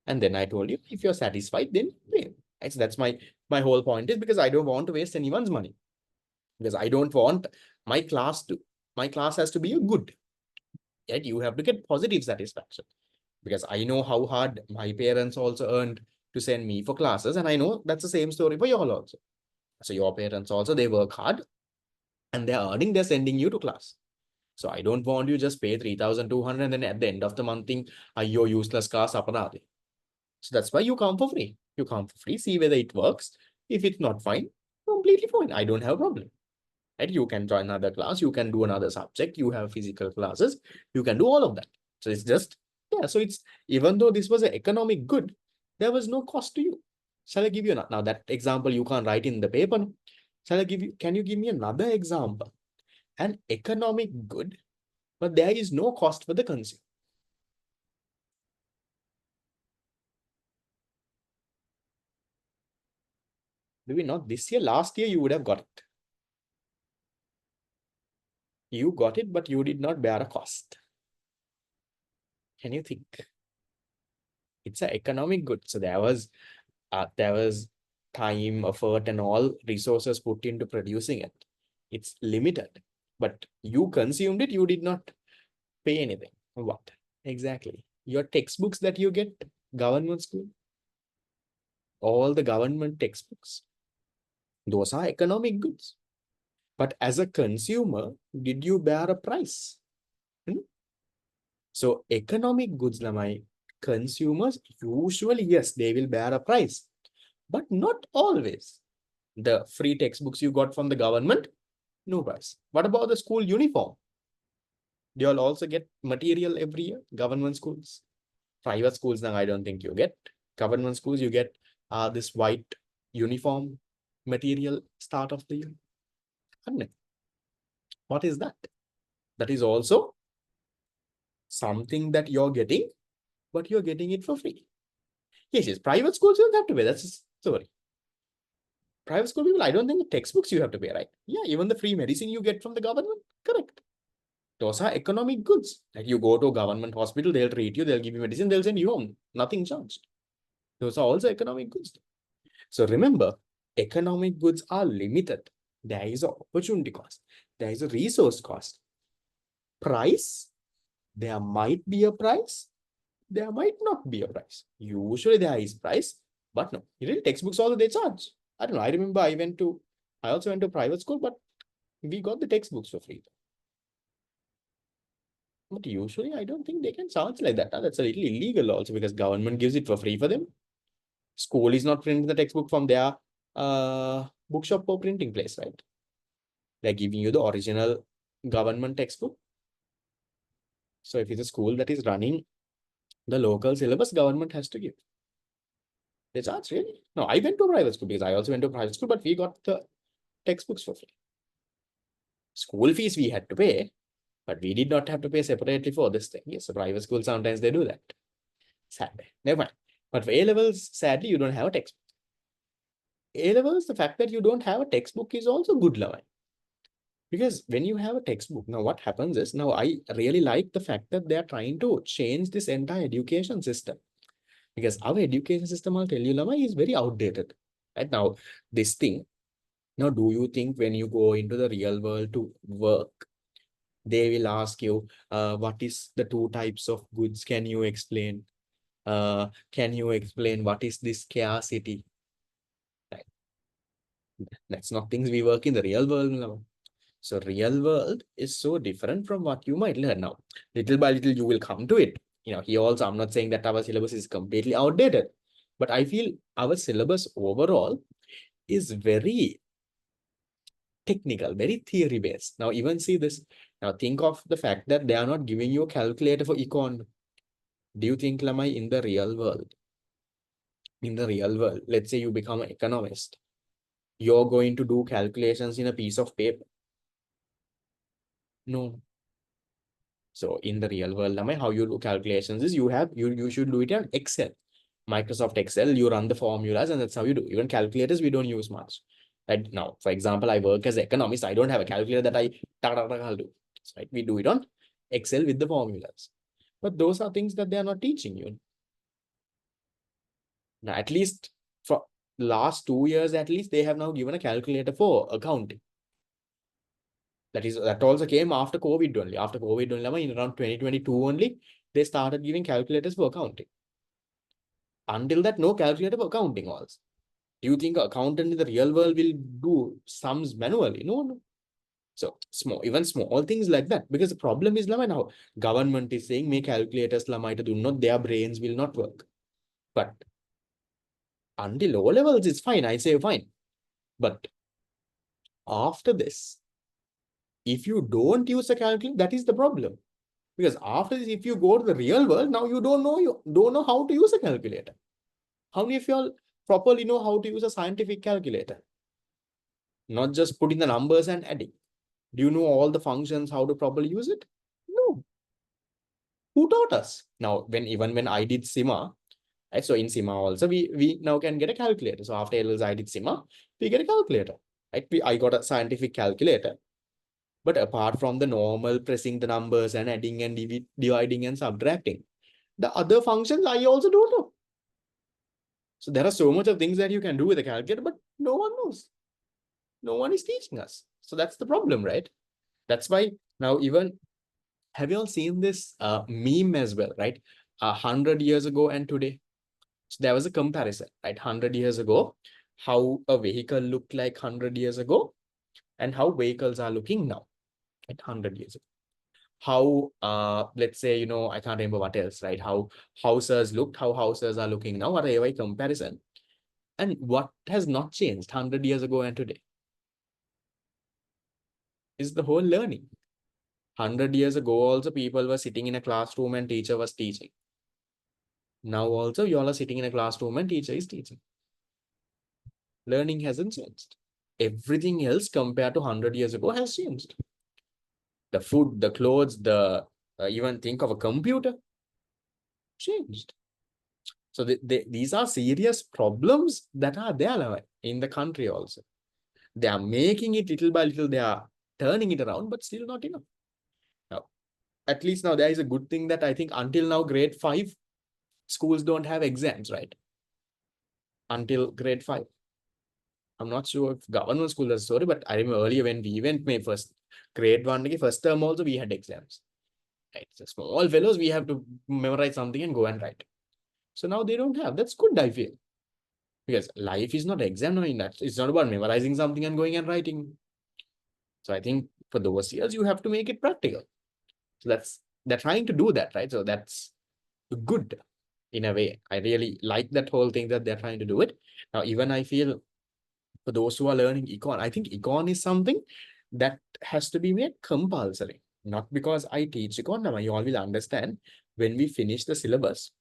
And then I told you, if you're satisfied, then pay. So that's my whole point is because I don't want to waste anyone's money. Because I don't want my class has to be a good. Yet you have to get positive satisfaction. Because I know how hard my parents also earned to send me for classes. And I know that's the same story for you all also. So your parents also, they work hard and they're earning, they're sending you to class. So I don't want you just pay 3,200 and then at the end of the month think, your useless class aparade. So that's why you come for free. You come for free, see whether it works. If it's not fine, completely fine. I don't have a problem. Right? You can join another class, you can do another subject, you have physical classes, you can do all of that. So it's just, yeah, so it's, even though this was an economic good, there was no cost to you. Shall I give you now that example you can't write in the paper? Shall I give you, can you give me another example? An economic good, but there is no cost for the consumer. Maybe not this year, last year you would have got it. You got it, but you did not bear a cost. Can you think? It's an economic good. So there was time, effort, and all resources put into producing it. It's limited, but you consumed it. You did not pay anything. What? Exactly. Your textbooks that you get, government school, all the government textbooks, those are economic goods. But as a consumer, did you bear a price? So economic goods, Lamai, consumers usually, yes, they will bear a price, but not always. The free textbooks you got from the government, no price. What about the school uniform? Do you all also get material every year? Government schools, private schools, now I don't think you get. Government schools, you get this white uniform material start of the year. What is that? That is also something that you're getting, but you're getting it for free. Yes, private schools you don't have to pay. That's a story. Private school people, I don't think the textbooks you have to pay, right? Yeah, even the free medicine you get from the government, correct. Those are economic goods. Like you go to a government hospital, they'll treat you, they'll give you medicine, they'll send you home. Nothing charged. Those are also economic goods. So remember, economic goods are limited. There is an opportunity cost. There is a resource cost. Price, there might be a price. There might not be a price. Usually there is price, but no. Really, textbooks also they charge. I don't know. I remember I also went to private school, but we got the textbooks for free. But usually I don't think they can charge like that. That's a little illegal also because government gives it for free for them. School is not printing the textbook from their bookshop or printing place, right? They're giving you the original government textbook. So if it's a school that is running the local syllabus, government has to give. They charge, really? No, I went to private school because I also went to private school, but we got the textbooks for free. School fees we had to pay, but we did not have to pay separately for this thing. Yes, so private schools sometimes they do that. Sadly, never mind. But for A-levels, sadly, you don't have a textbook. A-levels, the fact that you don't have a textbook is also good, Lavai. Because when you have a textbook, now what happens is, now I really like the fact that they are trying to change this entire education system. Because our education system, I'll tell you, Lavai, is very outdated. Right now, this thing, now do you think when you go into the real world to work, they will ask you, what is the 2 types of goods? Can you explain? Can you explain what is this scarcity? Right. That's not things we work in the real world now. So real world is so different from what you might learn now. Little by little, you will come to it. Here also, I'm not saying that our syllabus is completely outdated, but I feel our syllabus overall is very technical, very theory based. Now, even see this. Now, think of the fact that they are not giving you a calculator for econ. Do you think, Lamai, in the real world, let's say you become an economist, you're going to do calculations in a piece of paper? No. So in the real world, Lamai, how you do calculations is you should do it in Excel. Microsoft Excel, you run the formulas, and that's how you do. Even calculators, we don't use much. Right now, for example, I work as an economist. I don't have a calculator that I'll do. Right? We do it on Excel with the formulas. But those are things that they are not teaching you. Now, at least for last 2 years, at least they have now given a calculator for accounting. That also came after COVID only. After COVID only, in around 2022 only, they started giving calculators for accounting. Until that, no calculator for accounting also. Do you think an accountant in the real world will do sums manually? No, no. So even small things like that. Because the problem is now government is saying make calculators do not, their brains will not work. But until O levels, it's fine. I say fine. But after this, if you don't use a calculator, that is the problem. Because after this, if you go to the real world, now you don't know how to use a calculator. How many of you all properly know how to use a scientific calculator? Not just putting the numbers and adding. Do you know all the functions, how to properly use it? No. Who taught us? Now, even when I did SIMA, right? So in SIMA also, we now can get a calculator. So after LLs, I did SIMA, we get a calculator. Right? I got a scientific calculator. But apart from the normal pressing the numbers and adding and dividing and subtracting, the other functions I also don't know. So there are so much of things that you can do with a calculator, but no one knows. No one is teaching us. So that's the problem, right? That's why now even, have you all seen this meme as well, right? 100 years ago and today. So there was a comparison, right? 100 years ago, how a vehicle looked like 100 years ago and how vehicles are looking now at 100 years ago. How, let's say, I can't remember what else, right? How houses looked, how houses are looking now, or a comparison. And what has not changed 100 years ago and today is the whole learning. 100 years ago, also people were sitting in a classroom and teacher was teaching. Now also you all are sitting in a classroom and teacher is teaching. Learning hasn't changed. Everything else compared to 100 years ago has changed. The food, the clothes, the even think of a computer changed. So these are serious problems that are there in the country also. They are making it little by little, they are turning it around, but still not enough. Now, at least now there is a good thing that I think until now, grade 5, schools don't have exams, right? Until grade 5. I'm not sure if government school has a story, but I remember earlier when we went May first, grade 1, first term also, we had exams. Right? So small fellows, we have to memorize something and go and write. So now they don't have. That's good, I feel. Because life is not exam knowing that. It's not about memorizing something and going and writing. So I think for those years, you have to make it practical. So they're trying to do that, right? So that's good in a way. I really like that whole thing that they're trying to do it. Now, even I feel for those who are learning econ, I think econ is something that has to be made compulsory. Not because I teach econ, now you all will understand when we finish the syllabus.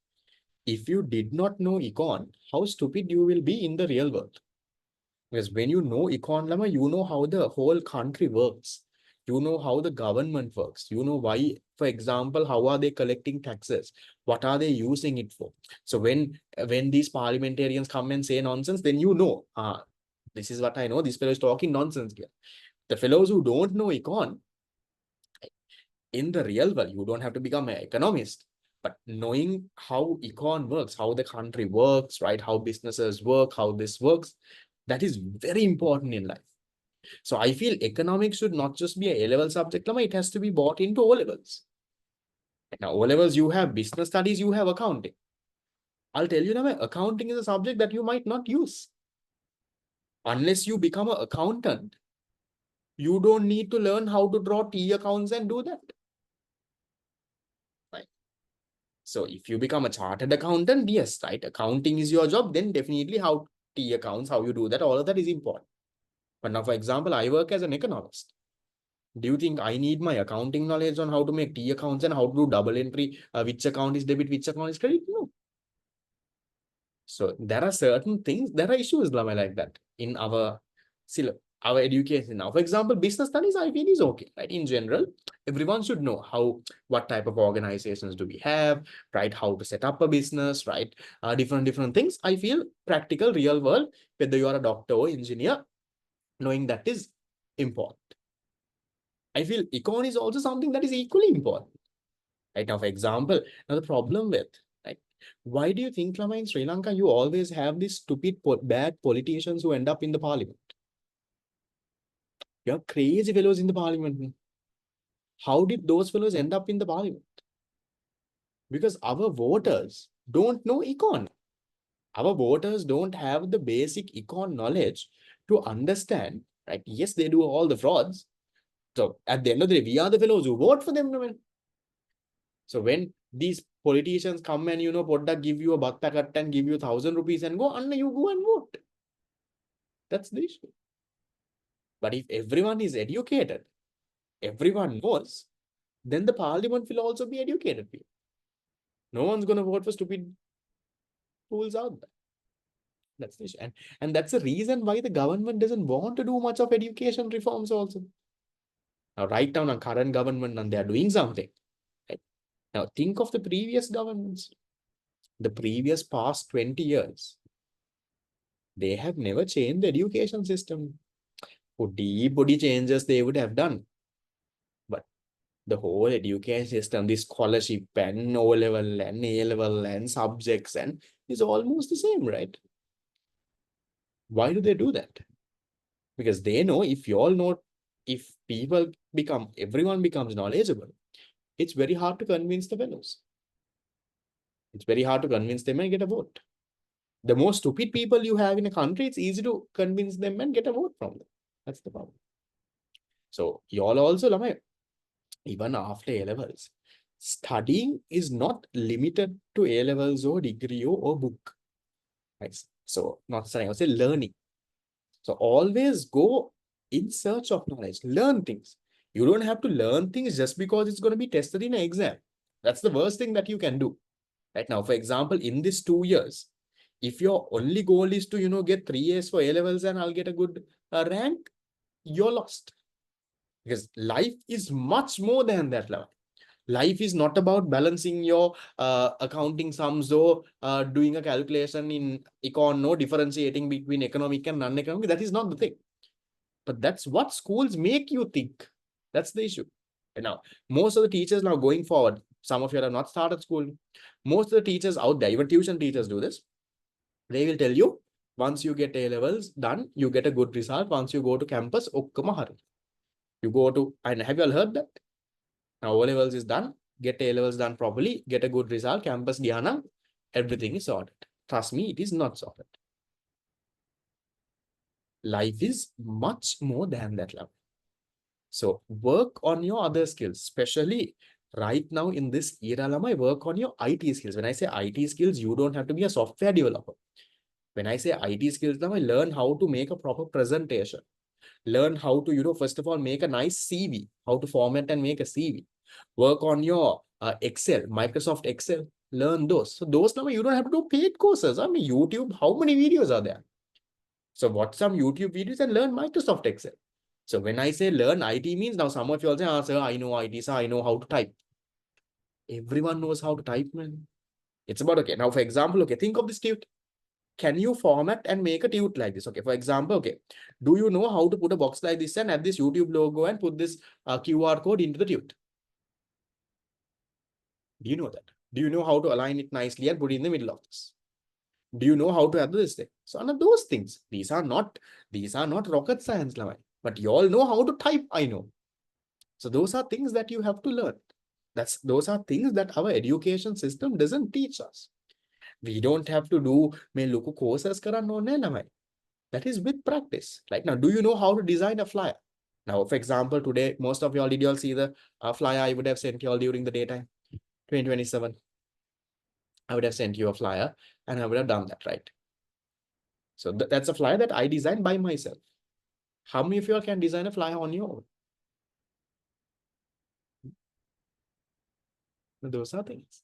If you did not know econ, how stupid you will be in the real world. Because when you know econ, Lama, you know how the whole country works. You know how the government works. You know why, for example, how are they collecting taxes? What are they using it for? So when these parliamentarians come and say nonsense, then you know, this is what I know. This fellow is talking nonsense here. The fellows who don't know econ, in the real world, you don't have to become an economist, but knowing how econ works, how the country works, right? How businesses work, how this works, that is very important in life. So I feel economics should not just be a A-level subject, it has to be brought into O-levels. Now, O-levels, you have business studies, you have accounting. I'll tell you now, accounting is a subject that you might not use. Unless you become an accountant, you don't need to learn how to draw T accounts and do that. Right? So if you become a chartered accountant, yes, right, accounting is your job, then definitely how T accounts, how you do that, all of that is important. But now, for example, I work as an economist. Do you think I need my accounting knowledge on how to make T accounts and how to do double entry, which account is debit, which account is credit? No. So there are certain things, there are issues like that in our our education now. For example, business studies, I feel is okay, right? In general, everyone should know what type of organizations do we have, right? How to set up a business, right? Different things. I feel practical, real world, whether you are a doctor or engineer, knowing that is important. I feel econ is also something that is equally important. Right now, for example, now the problem with, right, why do you think, Lama, in Sri Lanka, you always have these stupid, bad politicians who end up in the parliament? You have crazy fellows in the parliament. How did those fellows end up in the parliament? Because our voters don't know econ. Our voters don't have the basic econ knowledge to understand, right? Yes, they do all the frauds. So at the end of the day, we are the fellows who vote for them. So when these politicians come and, Podda give you a bhat packet and give you 1,000 rupees and go, and you go and vote. That's the issue. But if everyone is educated, everyone knows, then the parliament will also be educated people. No one's going to vote for stupid fools out there. That's the issue. And that's the reason why the government doesn't want to do much of education reforms also. Now, right now, the current government, and they're doing something. Right? Now, think of the previous governments. The previous past 20 years. They have never changed the education system. Body changes they would have done. But the whole education system, the scholarship and O level and A level and subjects and is almost the same, right? Why do they do that? Because they know if you all know, if everyone becomes knowledgeable, it's very hard to convince the fellows. It's very hard to convince them and get a vote. The more stupid people you have in a country, it's easy to convince them and get a vote from them. That's the problem. So you all also, Lama, even after A levels, studying is not limited to A levels or degree or book. Right? So not studying, I would say learning. So always go in search of knowledge, learn things. You don't have to learn things just because it's going to be tested in an exam. That's the worst thing that you can do. Right now, for example, in these 2 years, if your only goal is to, get 3 A's for A levels and I'll get a good rank, you're lost. Because life is much more than that. Life is not about balancing your accounting sums or doing a calculation in econ or differentiating between economic and non-economic. That is not the thing. But that's what schools make you think. That's the issue. And now, most of the teachers now going forward, some of you have not started school. Most of the teachers out there, even tuition teachers do this. They will tell you, once you get A levels done, you get a good result. Once you go to campus, you go to, and have you all heard that? Now O levels is done, get A levels done properly, get a good result, campus Diana, everything is sorted. Trust me, it is not sorted. Life is much more than that level. So work on your other skills, especially right now in this era, Lama, work on your IT skills. When I say IT skills, you don't have to be a software developer. When I say IT skills, Lama, learn how to make a proper presentation. Learn how to, first of all, make a nice CV, how to format and make a CV. Work on your Excel, Microsoft Excel, learn those. So those now you don't have to do paid courses. I mean, YouTube, how many videos are there? So watch some YouTube videos and learn Microsoft Excel. So when I say learn IT means now some of you all say, sir, I know IT, sir, I know how to type. Everyone knows how to type, man. It's about, okay, now for example, okay, think of this tute. Can you format and make a tute like this? Okay, for example, okay, do you know how to put a box like this and add this YouTube logo and put this QR code into the tute? Do you know that? Do you know how to align it nicely and put it in the middle of this? Do you know how to add this thing? So none of those things. These are not rocket science, but you all know how to type. I know. So those are things that you have to learn. Those are things that our education system doesn't teach us. We don't have to do courses. That is with practice. Like now, do you know how to design a flyer? Now, for example, today, most of y'all, did you all see the flyer I would have sent you all during the daytime? 2027. I would have sent you a flyer and I would have done that, right? So that's a flyer that I designed by myself. How many of you all can design a flyer on your own? Those are things.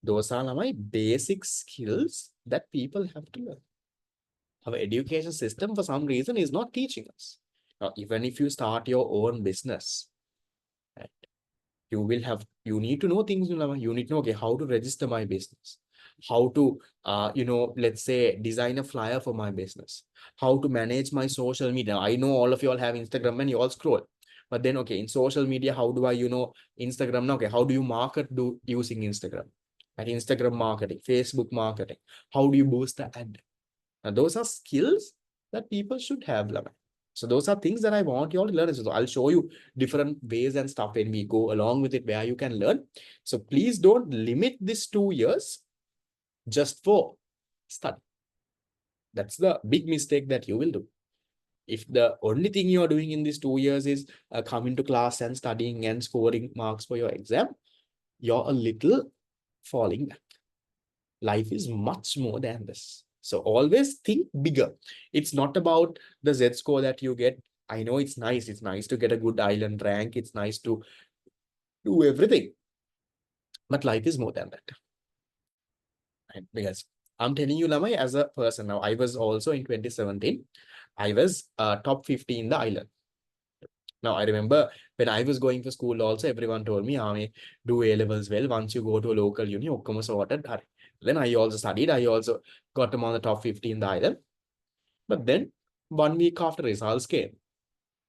Those are my basic skills that people have to learn. Our education system, for some reason, is not teaching us. Now, even if you start your own business, right, you need to know things. You need to know, okay, how to register my business, how to, let's say, design a flyer for my business, how to manage my social media. I know all of you all have Instagram and you all scroll. But then, okay, in social media, how do I, Instagram now? Okay, how do you market using Instagram? At Instagram marketing, Facebook marketing, how do you boost the ad? Now, those are skills that people should have. So those are things that I want you all to learn. So I'll show you different ways and stuff when we go along with it where you can learn. So please don't limit this 2 years just for study. That's the big mistake that you will do. If the only thing you're doing in these 2 years is coming to class and studying and scoring marks for your exam, you're a little falling back. Life is much more than this. So always think bigger. It's not about the Z score that you get. I know it's nice. It's nice to get a good island rank. It's nice to do everything. But life is more than that. Right? Because I'm telling you, Lamai, as a person now, I was also in 2017, I was top 50 in the island. Now, I remember when I was going for school also, everyone told me, do A-levels well. Once you go to a local uni, okkama sorted. Then I also studied. I also got among the top 50 in the island. But then 1 week after results came,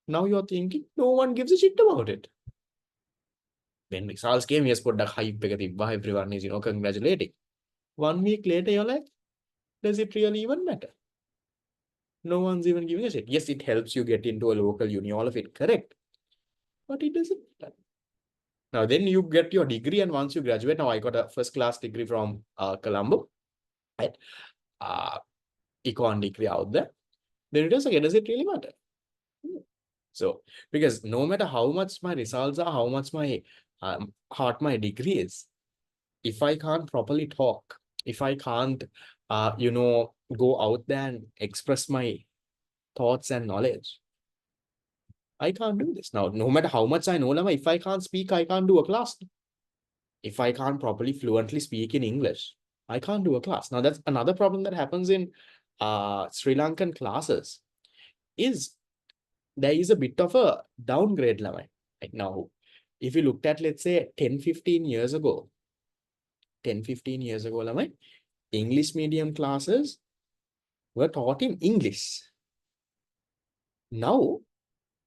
now you're thinking no one gives a shit about it. When results came, yes, put the hype, everyone is, congratulating. 1 week later, you're like, does it really even matter? No one's even giving a shit. Yes, it helps you get into a local uni, all of it, correct. But it doesn't matter. Now, then you get your degree, and once you graduate, now I got a first class degree from Colombo, right? Econ degree out there. Then it is, okay, does it really matter? So, because no matter how much my results are, how much my hard my degree is, if I can't properly talk, if I can't, go out there and express my thoughts and knowledge, I can't do this. Now, no matter how much I know, Lama, if I can't speak, I can't do a class. If I can't properly fluently speak in English, I can't do a class. Now, that's another problem that happens in Sri Lankan classes is there is a bit of a downgrade level right now. If you looked at, let's say, 10-15 years ago, Lamai, English medium classes were taught in English. Now,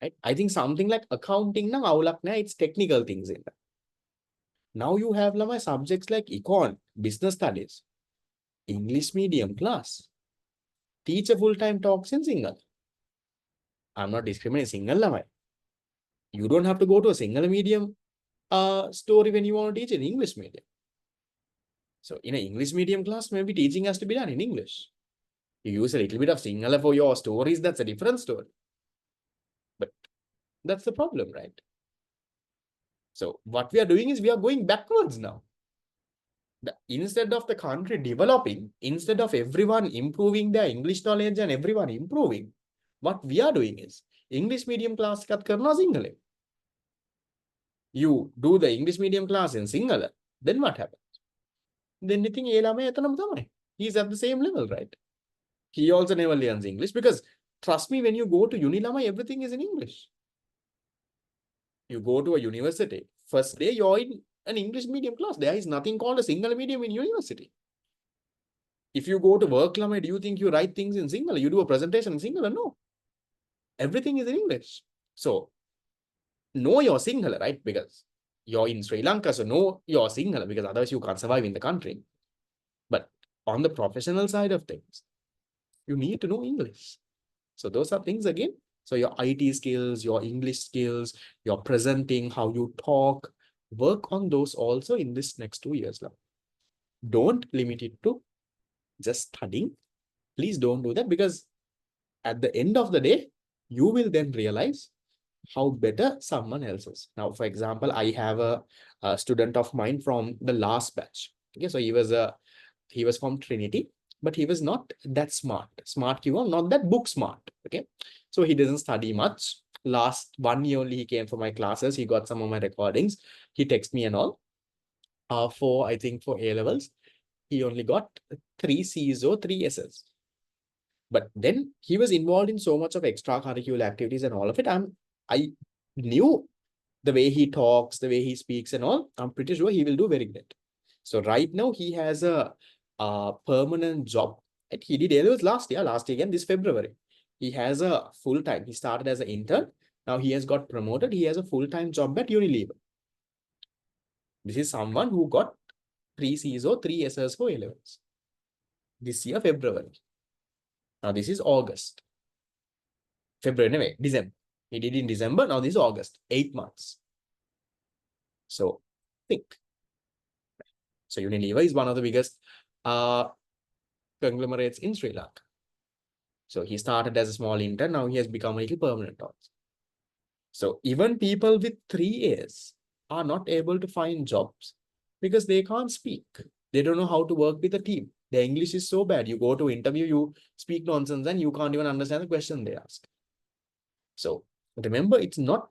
right, I think something like accounting now, it's technical things in that. Now you have Lamai subjects like econ, business studies, English medium class, teacher full-time talks in Single. I'm not discriminating Single Lamai. You don't have to go to a single medium story when you want to teach in English medium. So in an English medium class, maybe teaching has to be done in English. You use a little bit of Sinhala for your stories, that's a different story. But that's the problem, right? So what we are doing is we are going backwards now. Instead of the country developing, instead of everyone improving their English knowledge and everyone improving, what we are doing is English medium class kat karna Sinhala. You do the English medium class in Sinhala, then what happens? Then you think he's at the same level, right? He also never learns English because trust me, when you go to Unilama, everything is in English. You go to a university, first day you're in an English medium class. There is nothing called a single medium in university. If you go to work, Lama, do you think you write things in Sinhala? You do a presentation in Sinhala? No. Everything is in English. So know your Sinhala, right? Because you're in Sri Lanka, so know your Sinhala because otherwise you can't survive in the country. But on the professional side of things, you need to know English. So those are things again. So your IT skills, your English skills, your presenting, how you talk, work on those also in this next 2 years. Now. Don't limit it to just studying. Please don't do that because at the end of the day, you will then realize how better someone else is. Now, for example, I have a student of mine from the last batch. Okay, so he was from Trinity. but he was not that smart. Smart keyword, not that book smart. Okay. So he doesn't study much. Last 1 year only he came for my classes. He got some of my recordings. He texted me and all. I think for A levels, he only got 3 C's or 3 S's. But then he was involved in so much of extracurricular activities and all of it. I knew the way he talks, the way he speaks and all, I'm pretty sure he will do very good. So right now he has a permanent job. And he did A-levels last year again, this February. He has a full-time. He started as an intern. Now he has got promoted. He has a full-time job at Unilever. This is someone who got 3 C's or 3 S's for A-levels. This year, February. Now this is August. February, anyway, December. He did in December. Now this is August. 8 months. So think. So Unilever is one of the biggest conglomerates in Sri Lanka. So he started as a small intern. Now he has become a little permanent also. So even people with 3 A's are not able to find jobs because they can't speak. They don't know how to work with a team. Their English is so bad. You go to interview, you speak nonsense and you can't even understand the question they ask. So remember, it's not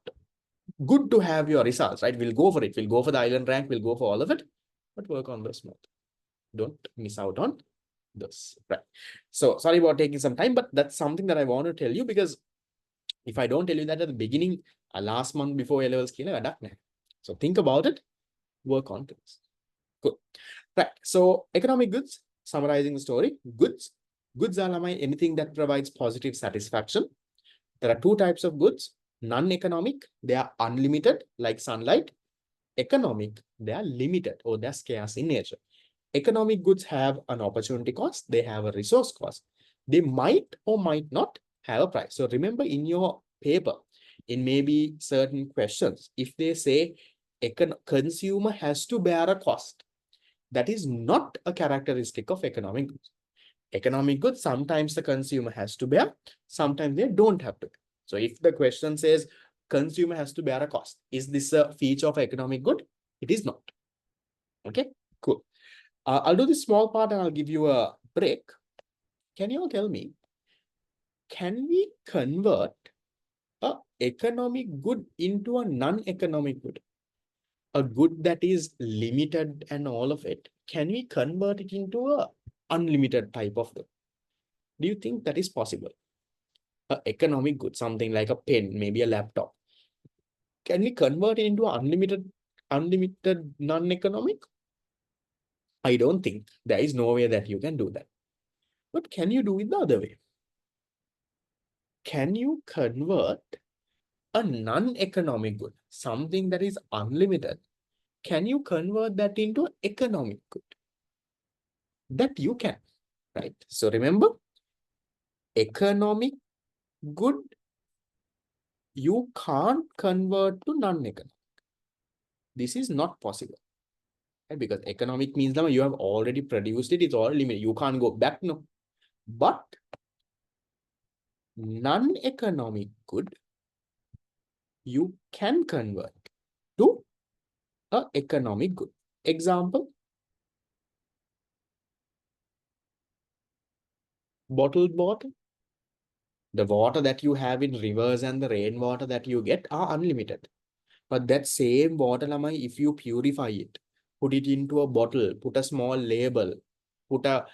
good to have your results, right? We'll go for it. We'll go for the island rank. We'll go for all of it, but work on the small. Don't miss out on this, right? So sorry about taking some time, but that's something that I want to tell you, because if I don't tell you that at the beginning, last month before A-levels, so think about it, work on things. Good. Right. So economic goods, summarizing the story, goods are anything that provides positive satisfaction. There are 2 types of goods. Non-economic, they are unlimited, like sunlight. Economic, they are limited or they're scarce in nature. Economic goods have an opportunity cost. They have a resource cost. They might or might not have a price. So remember, in your paper, in maybe certain questions, if they say consumer has to bear a cost, that is not a characteristic of economic goods. Economic goods, sometimes the consumer has to bear, sometimes they don't have to. So if the question says consumer has to bear a cost, is this a feature of economic good? It is not. Okay, cool. I'll do this small part and I'll give you a break. Can you all tell me, can we convert a economic good into a non-economic good? A good that is limited and all of it, can we convert it into a unlimited type of good? Do you think that is possible? An economic good, something like a pen, maybe a laptop. Can we convert it into unlimited non-economic? I don't think. There is no way that you can do that. But can you do it the other way? Can you convert a non-economic good, something that is unlimited, can you convert that into economic good? That you can, right? So remember, economic good, you can't convert to non-economic. This is not possible, right? Because economic means that you have already produced it, it's all limited. You can't go back, no. But non-economic good, you can convert to a economic good. Example, bottled water. The water that you have in rivers and the rainwater that you get are unlimited. But that same water, if you purify it, put it into a bottle, put a small label, put a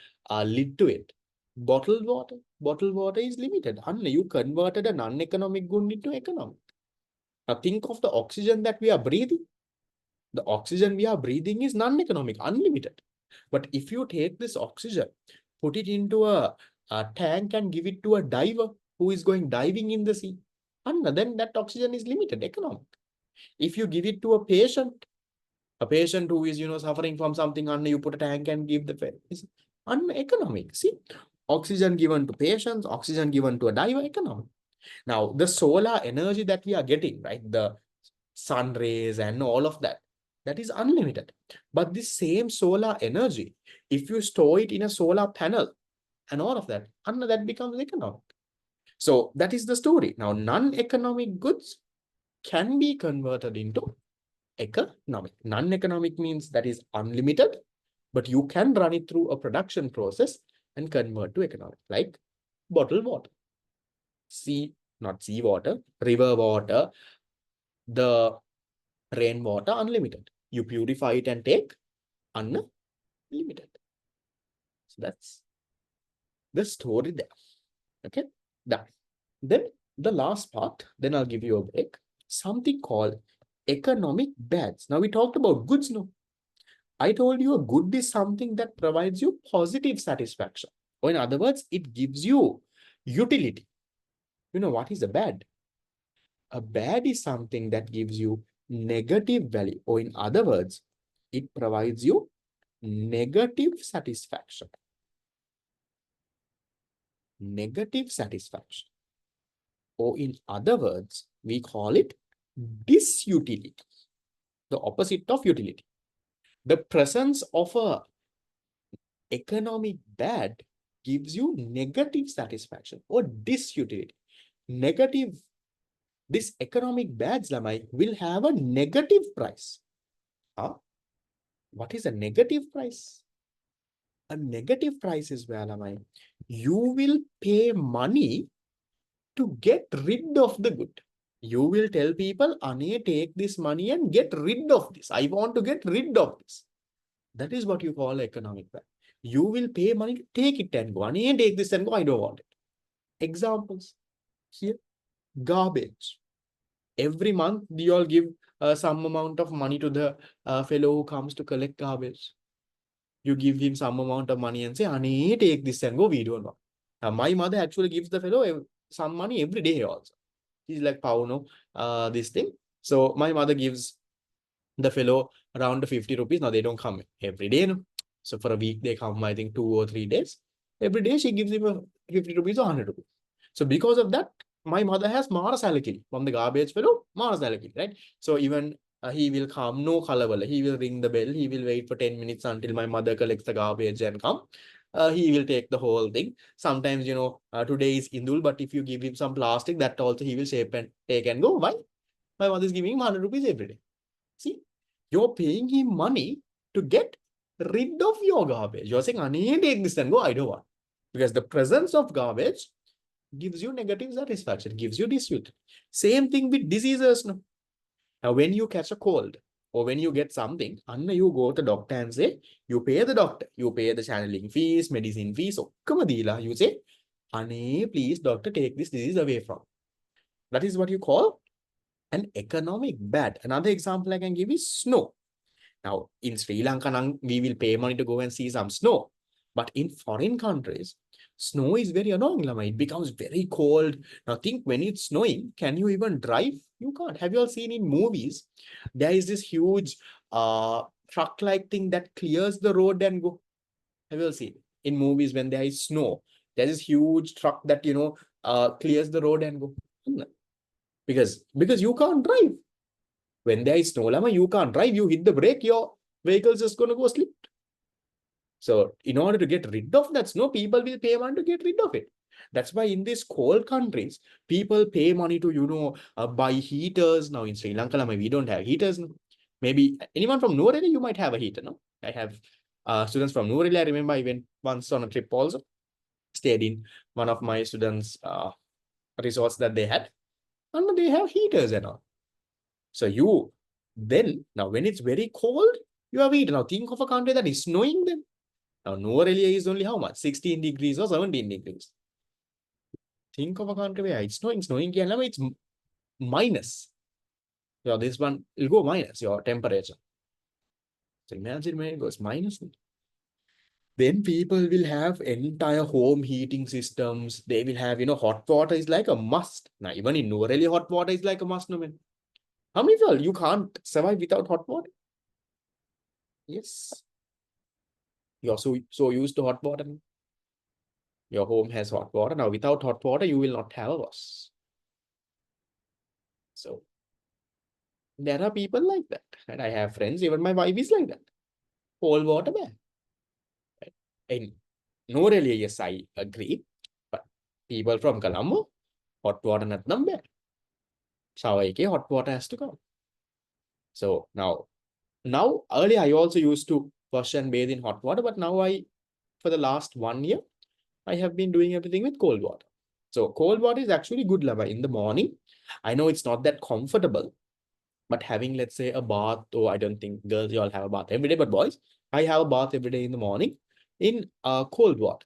lid to it, bottled water is limited. You converted an uneconomic good into economic. Now think of the oxygen that we are breathing. The oxygen we are breathing is non-economic, unlimited. But if you take this oxygen, put it into a tank and give it to a diver who is going diving in the sea, and then that oxygen is limited, economic. If you give it to a patient who is, suffering from something, and you put a tank and give the is uneconomic. See, oxygen given to patients, oxygen given to a diver, economic. Now, the solar energy that we are getting, right, the sun rays and all of that, that is unlimited. But this same solar energy, if you store it in a solar panel and all of that, and that becomes economic. So that is the story. Now, non-economic goods can be converted into economic. Non-economic means that is unlimited, but you can run it through a production process and convert to economic, like bottled water, sea, not sea water, river water, the rainwater, unlimited. You purify it and take unlimited. So that's the story there. Okay, done. Then the last part, then I'll give you a break. Something called economic badge. Now we talked about goods, no? I told you a good is something that provides you positive satisfaction. Or in other words, it gives you utility. You know what is a bad? A bad is something that gives you negative value. Or in other words, it provides you negative satisfaction. Negative satisfaction. Or in other words, we call it disutility, the opposite of utility. The presence of a economic bad gives you negative satisfaction or disutility. Negative, this economic badge, Lamai, will have a negative price. Huh? What is a negative price? A negative price is where, Lamai, you will pay money to get rid of the good. You will tell people, Ane, take this money and get rid of this. I want to get rid of this. That is what you call economic bad. You will pay money to take it and go. Ane, take this and go. I don't want it. Examples here, garbage. Every month, you all give some amount of money to the fellow who comes to collect garbage. You give him some amount of money and say, Ane, take this and go. We don't want. Now, my mother actually gives the fellow some money every day also. He's like, Pauno, this thing. So my mother gives the fellow around 50 rupees. Now they don't come every day. No? So for a week, they come, I think, 2 or 3 days. Every day, she gives him a 50 rupees or 100 rupees. So because of that, my mother has Mara salary from the garbage fellow, Mara salary, right? So even he will come, no color, he will ring the bell, he will wait for 10 minutes until my mother collects the garbage and come. He will take the whole thing. Sometimes, today is Indul, but if you give him some plastic, that also he will shape and take and go. Why? My mother is giving him 100 rupees every day. See, you're paying him money to get rid of your garbage. You're saying, Ane, take this and go. I don't want. Because the presence of garbage gives you negative satisfaction, gives you dispute. Same thing with diseases. No? Now, when you catch a cold or when you get something, you go to the doctor and say, you pay the doctor, you pay the channeling fees, medicine fees. So, you say, Ane, please, doctor, take this disease away from. That is what you call an economic bad. Another example I can give is snow. Now, in Sri Lanka, we will pay money to go and see some snow. But in foreign countries, snow is very annoying. It becomes very cold. Now, think when it's snowing, can you even drive? You can't. Have you all seen in movies? There is this huge truck-like thing that clears the road and go. Have you all seen? In movies, when there is snow, there's this huge truck that, clears the road and go. Because you can't drive. When there is snow, you can't drive. You hit the brake, your vehicle is just going to go slip. So in order to get rid of that snow, people will pay money to get rid of it. That's why in these cold countries, people pay money to, buy heaters. Now in Sri Lanka, we don't have heaters. No? Maybe anyone from Nooreli, you might have a heater. No, I have students from Nooreli. I remember I went once on a trip also. Stayed in one of my students' resorts that they had. And they have heaters and all. So now when it's very cold, you have heat. Now think of a country that is snowing then. Now Nooreli is only how much? 16 degrees or 17 degrees. Think of a country where it's snowing. It's minus. So this one will go minus your temperature. So imagine when it goes minus. Then people will have entire home heating systems. They will have, hot water is like a must. Now even in Nooreli, hot water is like a must. No, man. How many people you can't survive without hot water? Yes. You're so used to hot water. Your home has hot water. Now, without hot water, you will not have a house. So, there are people like that. And I have friends, even my wife is like that. Cold water bad. Right? And no, really, yes, I agree. But people from Colombo, hot water not bad. Shower, hot water has to come. So, now, earlier I also used to wash and bathe in hot water, but now for the last 1 year, I have been doing everything with cold water. So cold water is actually good lava in the morning. I know it's not that comfortable, but having, let's say, a bath, or I don't think girls, you all have a bath every day, but boys, I have a bath every day in the morning in cold water.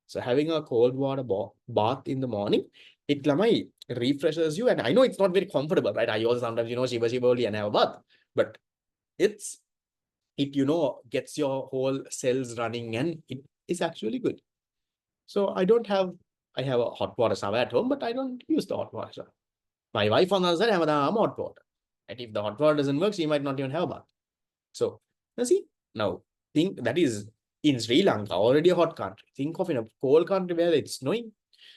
So having a cold water bath in the morning, it lamai refreshes you. And I know it's not very comfortable, right? I also sometimes, shiba only and have a bath, but it's, it, gets your whole cells running and it is actually good. So I have a hot water shower at home, but I don't use the hot water shower. My wife on the other side, have a hot water. And if the hot water doesn't work, she might not even have a bath. So, now see, now think that is in Sri Lanka, already a hot country. Think of in a cold country where it's snowing.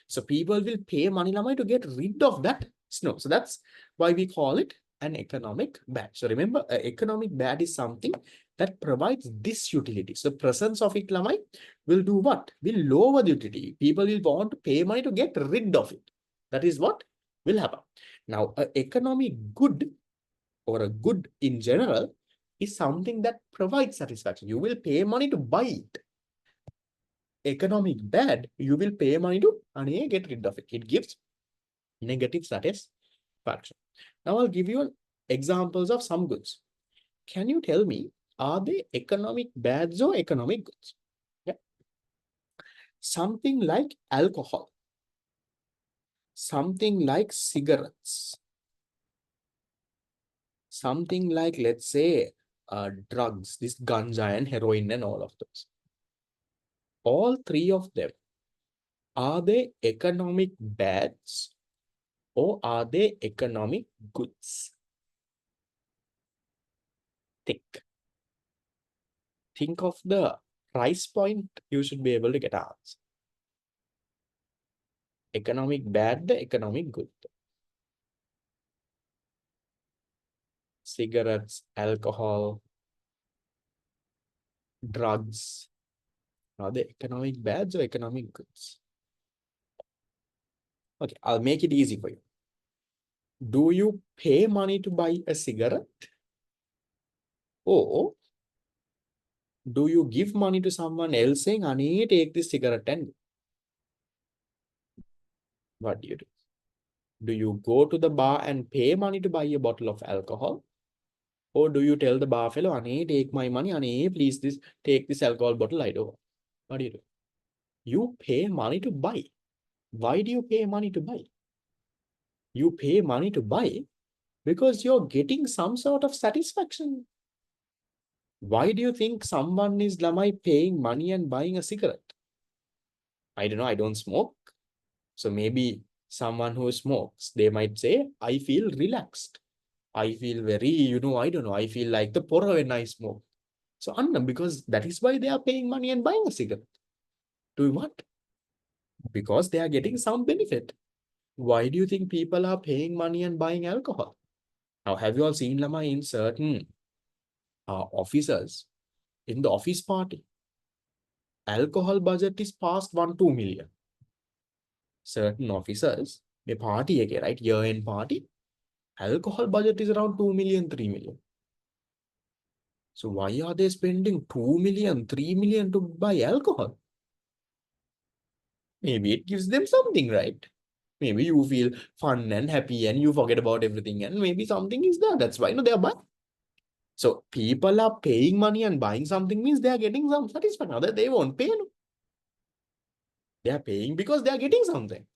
So people will pay money lamai to get rid of that snow. So that's why we call it an economic bad. So remember, an economic bad is something that provides this utility. So presence of it lamai will do what? Will lower the utility. People will want to pay money to get rid of it. That is what will happen. Now, an economic good or a good in general is something that provides satisfaction. You will pay money to buy it. Economic bad, you will pay money to get rid of it. It gives negative satisfaction. Now I'll give you examples of some goods. Can you tell me, are they economic bads or economic goods? Yeah. Something like alcohol, something like cigarettes, something like, let's say, drugs, this ganja and heroin and all of those. All three of them, are they economic bads or are they economic goods? Think of the price point, you should be able to get answer. Economic bad, the economic good. Cigarettes, alcohol, drugs, are they economic bads or economic goods? Okay, I'll make it easy for you. Do you pay money to buy a cigarette? Or do you give money to someone else saying, I need to take this cigarette and what do you do? Do you go to the bar and pay money to buy a bottle of alcohol? Or do you tell the bar fellow, Ane, take my money, Ane, please take this alcohol bottle, I don't. What do? You pay money to buy. Why do you pay money to buy? You pay money to buy because you're getting some sort of satisfaction. Why do you think someone is lamai paying money and buying a cigarette? I don't know, I don't smoke. So maybe someone who smokes, they might say, I feel relaxed. I feel very, I don't know, I feel like the pora when I smoke. So unknown, because that is why they are paying money and buying a cigarette. Do what? Because they are getting some benefit. Why do you think people are paying money and buying alcohol? Now, have you all seen Lama in certain officers in the office party? Alcohol budget is past 1-2 million. Certain officers, a party again, right? Year-end party. Alcohol budget is around 2 million, 3 million. So why are they spending 2 million, 3 million to buy alcohol? Maybe it gives them something, right? Maybe you feel fun and happy and you forget about everything and maybe something is there. That's why they are buying. So people are paying money and buying something means they are getting some satisfaction. Other they won't pay. No. They are paying because they are getting something.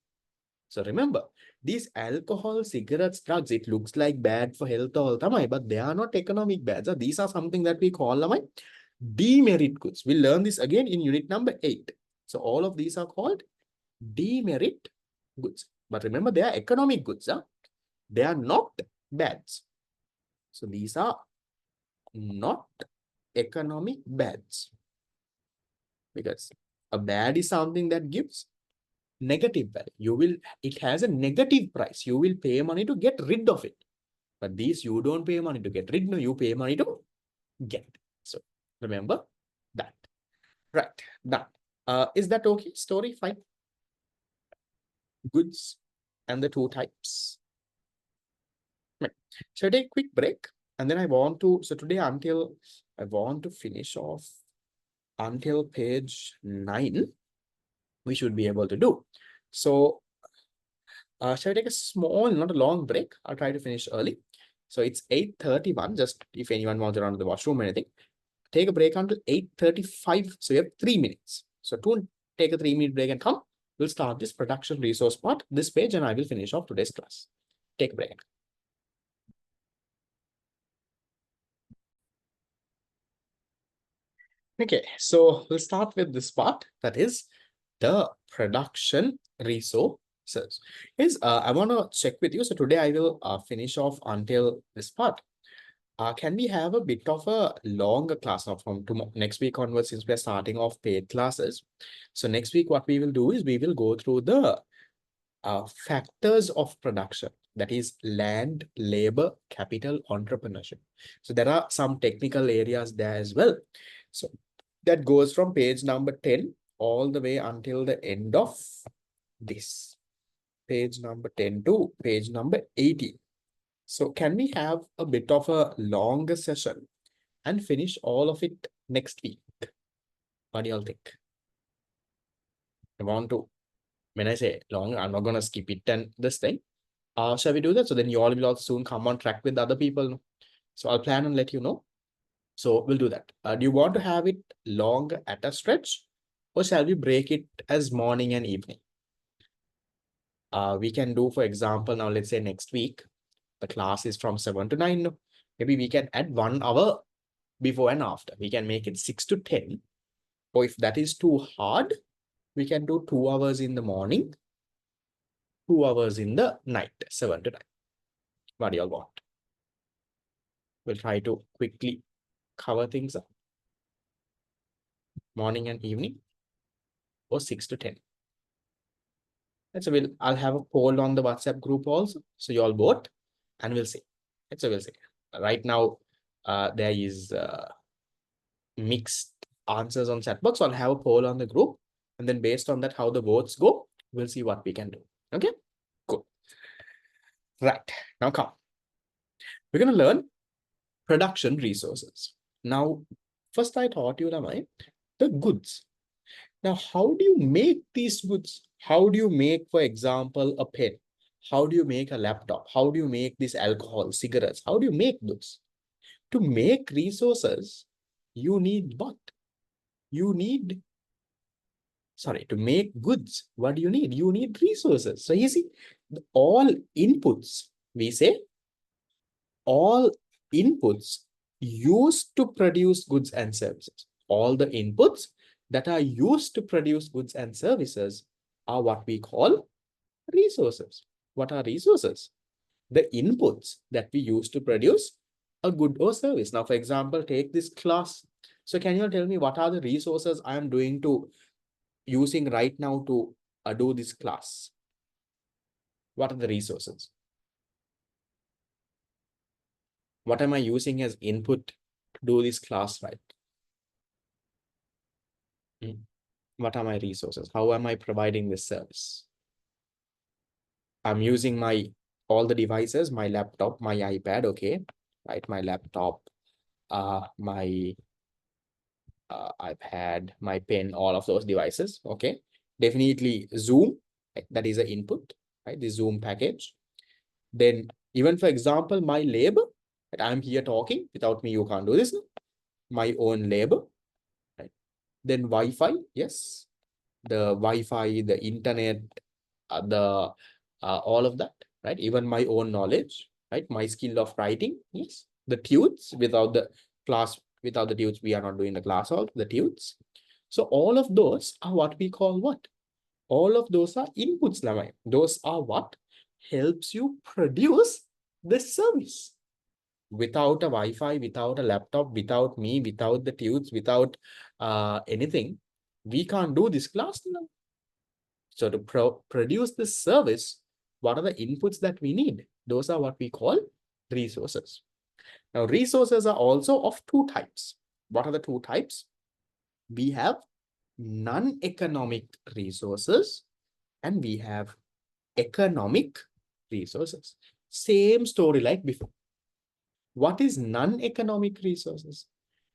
So remember, these alcohol, cigarettes, drugs, it looks like bad for health all the but they are not economic bad. So these are something that we call demerit goods. We'll learn this again in unit number 8. So all of these are called demerit goods. But remember, they are economic goods. Huh? They are not bads. So these are not economic bads. Because a bad is something that gives negative value. It has a negative price. You will pay money to get rid of it. But these you don't pay money to get rid. No, you pay money to get. So remember that. Right. Done. Is that okay? Story fine. Goods and the two types. Right. So I take a quick break and then I want to, so today I want to finish off until page 9. we should be able to do. So shall I take a small, not a long break? I'll try to finish early. So it's 8:31. Just if anyone wants to run to the washroom or anything, take a break until 8:35. So you have 3 minutes. So to take a 3-minute break and come, we'll start this production resource part, this page, and I will finish off today's class. Take a break. Okay, so we'll start with this part, that is the production resources. Is I want to check with you. So today I will finish off until this part. Can we have a bit of a longer class now from tomorrow, next week onwards, since we are starting off paid classes? So next week, what we will do is we will go through the factors of production, that is land, labor, capital, entrepreneurship. So there are some technical areas there as well. So that goes from page number 10 all the way until the end of this page number 10 to page number 18. So can we have a bit of a longer session and finish all of it next week? What do y'all think? I want to, when I say long, I'm not going to skip it and this thing. Shall we do that? So then you all will also soon come on track with other people. So I'll plan and let you know. So we'll do that. Do you want to have it long at a stretch, or shall we break it as morning and evening? We can do, for example, now let's say next week, the class is from 7 to 9. Maybe we can add 1 hour before and after. We can make it 6 to 10. Or if that is too hard, we can do 2 hours in the morning, 2 hours in the night, 7 to 9. What do y'all want? We'll try to quickly cover things up. Morning and evening, or 6 to 10. And so I'll have a poll on the WhatsApp group also. So you all vote and we'll see. And so we'll see. Right now, there is mixed answers on chat box. So I'll have a poll on the group. And then based on that, how the votes go, we'll see what we can do. Okay, cool. Right, now come. We're going to learn production resources. Now, first I taught you, Ramai, the goods. Now, how do you make these goods? How do you make, for example, a pen? How do you make a laptop? How do you make this alcohol, cigarettes? How do you make goods? To make resources, you need what? You need, sorry, to make goods, what do you need? You need resources. So you see, all inputs, we say, all inputs used to produce goods and services. All the inputs that are used to produce goods and services are what we call resources. What are resources? The inputs that we use to produce a good or service. Now, for example, take this class. So can you tell me what are the resources I am using right now to do this class? What are the resources? What am I using as input to do this class, right? What are my resources? How am I providing this service? I'm using all the devices, my laptop, my iPad, okay, right? My laptop, my iPad, my pen, all of those devices, okay. Definitely Zoom, that is an input, right? The Zoom package. Then even for example, my labor, that I'm here talking, without me, you can't do this. My own labor, right? Then Wi-Fi, yes. The Wi-Fi, the internet, all of that, right? Even my own knowledge, right? My skill of writing, yes. The tunes, without the class, without the tunes, we are not doing the class out, the tunes. So all of those are what we call what? All of those are inputs, Lamai. Those are what helps you produce the service. Without a Wi-Fi, without a laptop, without me, without the tunes, without anything, we can't do this class now. So to produce this service, what are the inputs that we need? Those are what we call resources. Now, resources are also of 2 types. What are the 2 types? We have non-economic resources and we have economic resources. Same story like before. What is non-economic resources?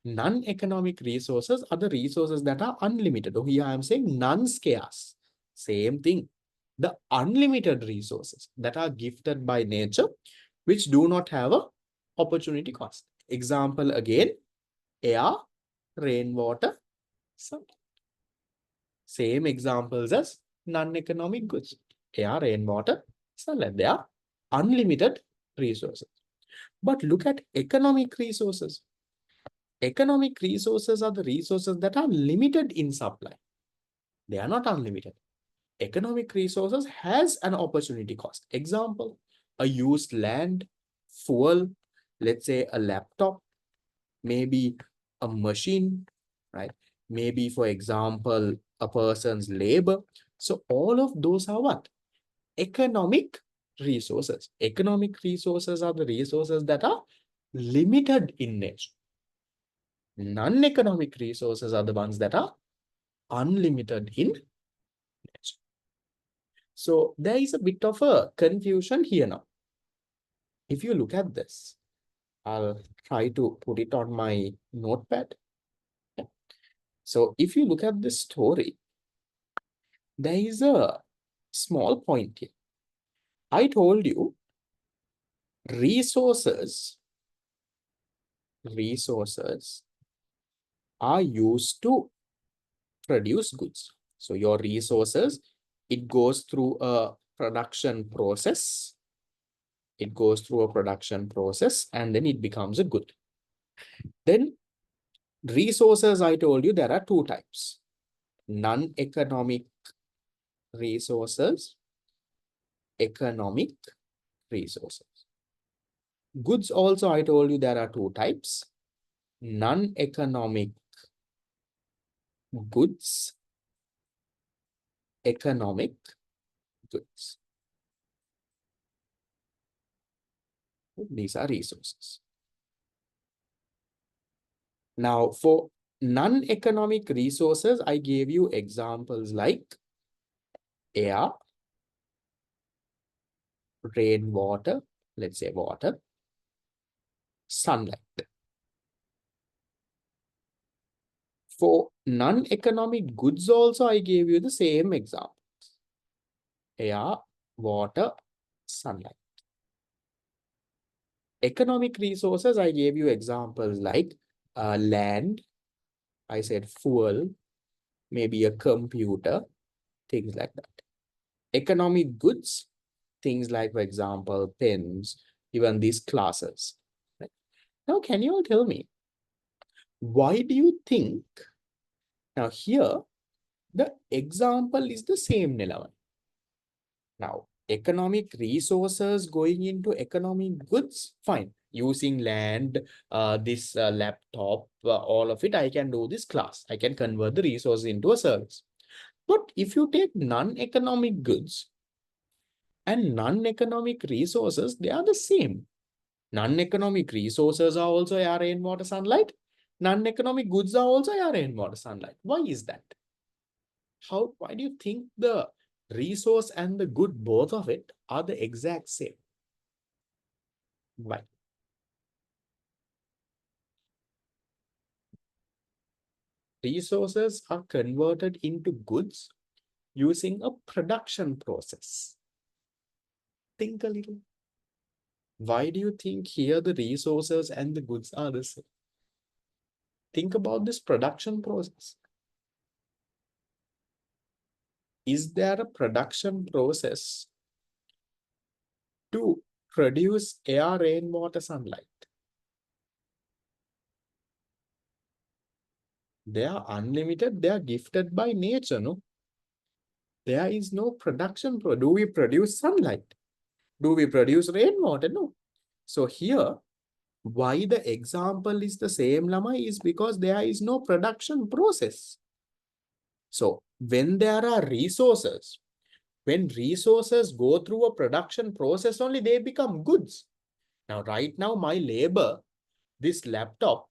Non-economic resources are the resources that are unlimited. Oh, here I am saying non-scarce. Same thing. The unlimited resources that are gifted by nature, which do not have a opportunity cost. Example again, air, rainwater, sun. Same examples as non-economic goods. Air, rainwater, sunlight. They are unlimited resources. But look at economic resources. Economic resources are the resources that are limited in supply. They are not unlimited. Economic resources has an opportunity cost. Example, a used land, fuel, let's say a laptop, maybe a machine, right? Maybe, for example, a person's labor. So all of those are what? Economic resources. Economic resources are the resources that are limited in nature. Non-economic resources are the ones that are unlimited in nature. So there is a bit of a confusion here now. If you look at this, I'll try to put it on my notepad. Yeah. So if you look at this story, there is a small point here. I told you resources are used to produce goods. So your resources, it goes through a production process. It goes through a production process and then it becomes a good. Then resources, I told you there are two types. Non-economic resources, economic resources. Goods also, I told you there are two types. Non-economic goods, economic goods. These are resources. Now, for non-economic resources, I gave you examples like air, rainwater, let's say water, sunlight. For non-economic goods also, I gave you the same examples. Air, water, sunlight. Economic resources, I gave you examples like land, I said fuel, maybe a computer, things like that. Economic goods, things like, for example, pens, even these classes. Right? Now, can you all tell me, why do you think, now here, the example is the same, Nilavan. Now, economic resources going into economic goods, fine. Using land, this laptop, all of it, I can do this class. I can convert the resources into a service. But if you take non-economic goods and non-economic resources, they are the same. Non-economic resources are also air, rain, water, sunlight. Non-economic goods are also air, rain, water, sunlight. Why is that? Why do you think the resource and the good, both of it, are the exact same? Why? Resources are converted into goods using a production process. Think a little. Why do you think here the resources and the goods are the same? Think about this production process. Is there a production process to produce air, rain, water, sunlight? They are unlimited. They are gifted by nature, no? There is no production. Do we produce sunlight? Do we produce rainwater? No. So here, why the example is the same, Lama, is because there is no production process. So when there are resources, when resources go through a production process only, they become goods. Now, right now, my labor, this laptop,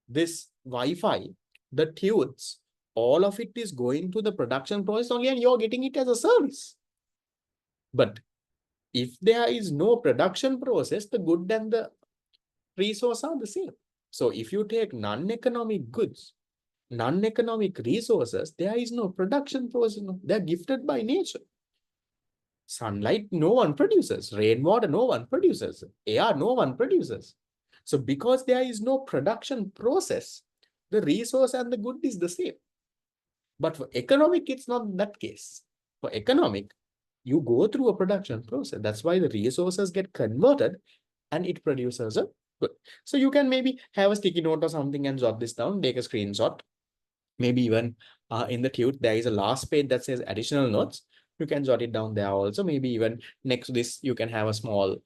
this Wi-Fi, the tunes, all of it is going to the production process only and you're getting it as a service. But if there is no production process, the good and the resource are the same. So if you take non-economic goods, non-economic resources, there is no production process. They're gifted by nature. Sunlight, no one produces. Rainwater, no one produces. Air, no one produces. So because there is no production process, the resource and the good is the same. But for economic, it's not that case. For economic, you go through a production process. That's why the resources get converted and it produces a good. So you can maybe have a sticky note or something and jot this down, take a screenshot. Maybe even in the tute, there is a last page that says additional notes. You can jot it down there also. Maybe even next to this, you can have a small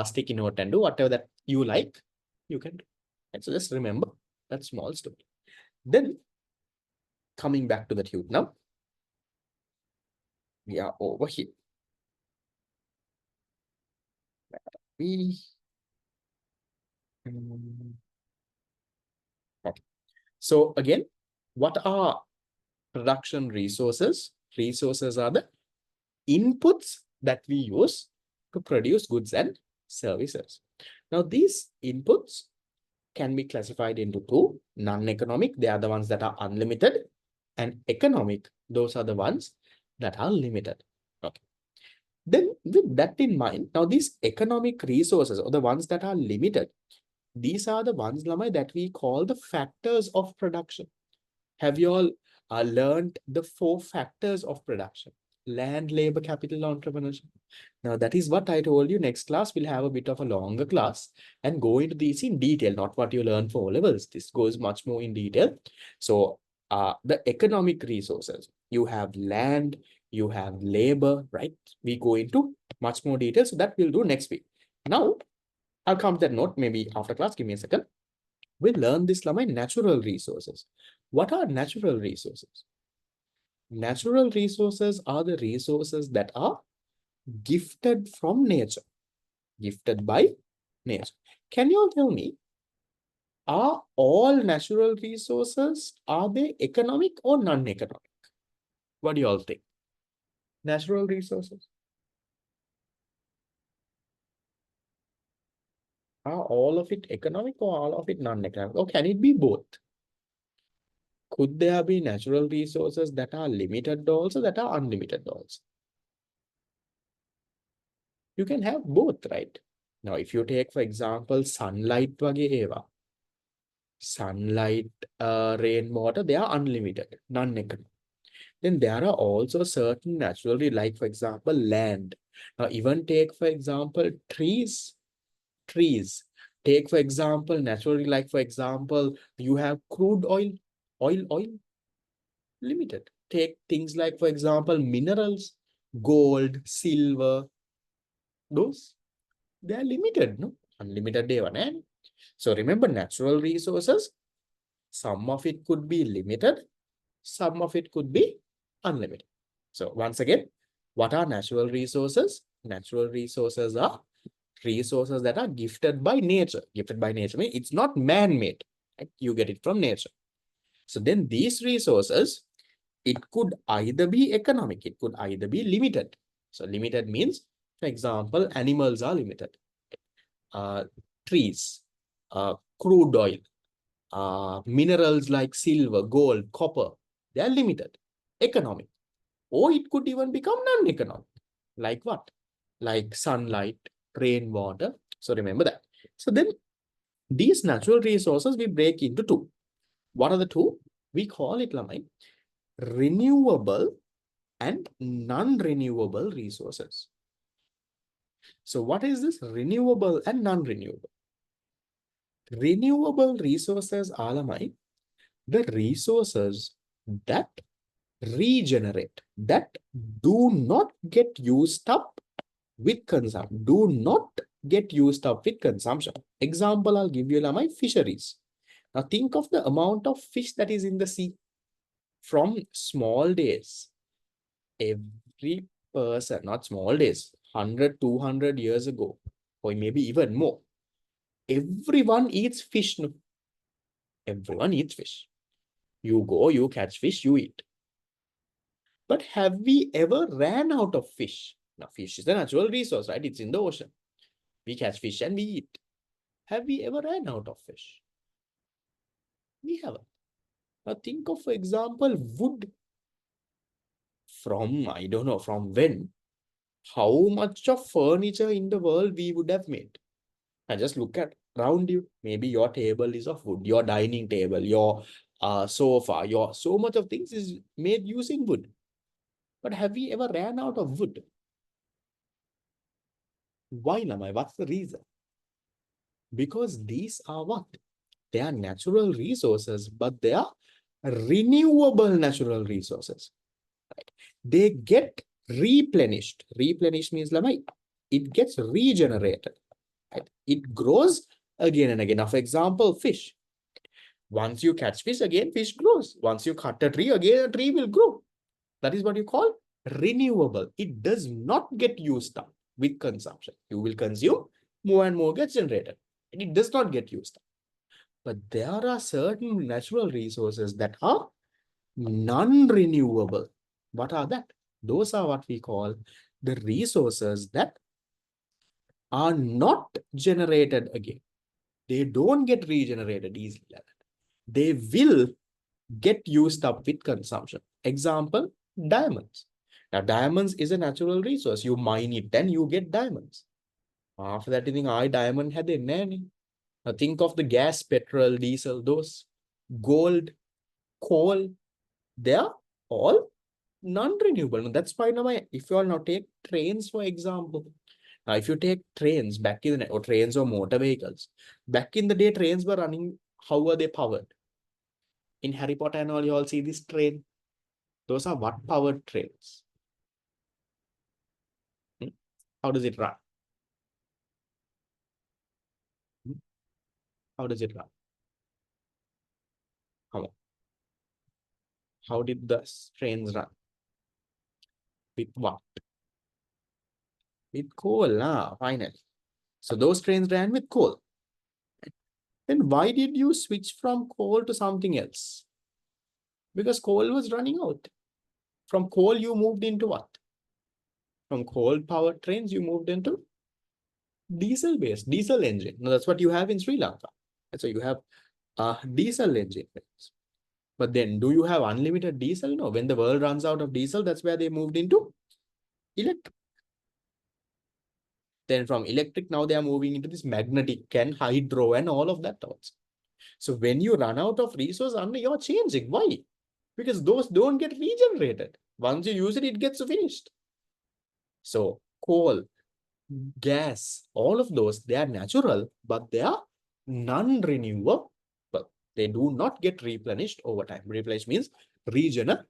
sticky note and do whatever that you like, you can do. And so just remember that small story. Then coming back to the tute now, we are over here. We okay. So again, what are production resources? Resources are the inputs that we use to produce goods and services. Now, these inputs can be classified into two: non-economic, they are the ones that are unlimited, and economic, those are the ones that are limited. Okay. Then with that in mind, now these economic resources, or the ones that are limited, these are the ones, Lamai, that we call the factors of production. Have you all learned the 4 factors of production? Land, labor, capital, entrepreneurship. Now, that is what I told you. Next class, we'll have a bit of a longer class and go into these in detail, not what you learn for O-levels. This goes much more in detail. So, the economic resources, you have land, you have labor, right? We go into much more detail. So, that we'll do next week. Now, I'll come to that note maybe after class. Give me a second. We'll learn this, Lamai, natural resources. What are natural resources? Natural resources are the resources that are gifted from nature, gifted by nature. Can you all tell me, are all natural resources, are they economic or non-economic? What do you all think? Natural resources. Are all of it economic or all of it non-economic? Or can it be both? Could there be natural resources that are limited also, that are unlimited also? You can have both, right? Now, if you take, for example, sunlight, sunlight, rainwater, they are unlimited, non-economic. Then there are also certain naturally, like for example, land. Now, even take, for example, trees. Take, for example, naturally, like for example, you have crude oil, limited. Take things like, for example, minerals, gold, silver, those, they are limited, no? Unlimited day one. And so remember, natural resources, some of it could be limited, some of it could be unlimited. So once again, what are natural resources? Natural resources are resources that are gifted by nature. Gifted by nature means it's not man-made. Right? You get it from nature. So then these resources, it could either be economic, it could either be limited. So limited means, for example, animals are limited. Trees, crude oil, minerals like silver, gold, copper, they are limited, economic. Or it could even become non-economic. Like what? Like sunlight, rainwater. So remember that. So then these natural resources we break into two. What are the two? We call it, Lamai, renewable and non-renewable resources. So what is this renewable and non-renewable? Renewable resources are, Lamai, the resources that regenerate, that do not get used up with consumption, do not get used up with consumption. Example, I'll give you, Lamai, fisheries. Now think of the amount of fish that is in the sea. From small days, every person, not small days, 100, 200 years ago, or maybe even more, everyone eats fish. No? Everyone eats fish. You go, you catch fish, you eat. But have we ever ran out of fish? Now, fish is a natural resource, right? It's in the ocean. We catch fish and we eat. Have we ever ran out of fish? We haven't. Now think of, for example, wood. From, I don't know, from when? How much of furniture in the world we would have made? And just look at around you. Maybe your table is of wood, your dining table, your sofa, your so much of things is made using wood. But have we ever ran out of wood? Why, Lamai? What's the reason? Because these are what? They are natural resources, but they are renewable natural resources. Right? They get replenished. Replenished means, Lamai, it gets regenerated. Right? It grows again and again. Now, for example, fish. Once you catch fish, again fish grows. Once you cut a tree, again a tree will grow. That is what you call renewable. It does not get used up with consumption. You will consume, more and more gets generated. And it does not get used up. But there are certain natural resources that are non-renewable. What are that? Those are what we call the resources that are not generated again. They don't get regenerated easily. They will get used up with consumption. Example, diamonds. Now, diamonds is a natural resource. You mine it, then you get diamonds. After that, you think, I diamond had a nanny. Now, think of the gas, petrol, diesel, those. Gold, coal, they are all non-renewable. That's why now, if you all now take trains, for example. Now, if you take trains back in the or trains or motor vehicles, back in the day, trains were running. How were they powered? In Harry Potter and all, you all see this train. Those are what powered trains? How does it run? How does it run? How, how did the trains run? With what? With coal, finally. So those trains ran with coal. Then why did you switch from coal to something else? Because coal was running out. From coal, you moved into what? From coal-powered trains, you moved into diesel-based, diesel engine. Now, that's what you have in Sri Lanka. So you have a diesel engine. But then, do you have unlimited diesel? No. When the world runs out of diesel, that's where they moved into electric. Then from electric, now they are moving into this magnetic and hydro and all of that also. So when you run out of resource, you're changing. Why? Because those don't get regenerated. Once you use it, it gets finished. So coal, gas, all of those, they are natural, but they are non-renewable. They do not get replenished over time. Replenish means regenerated.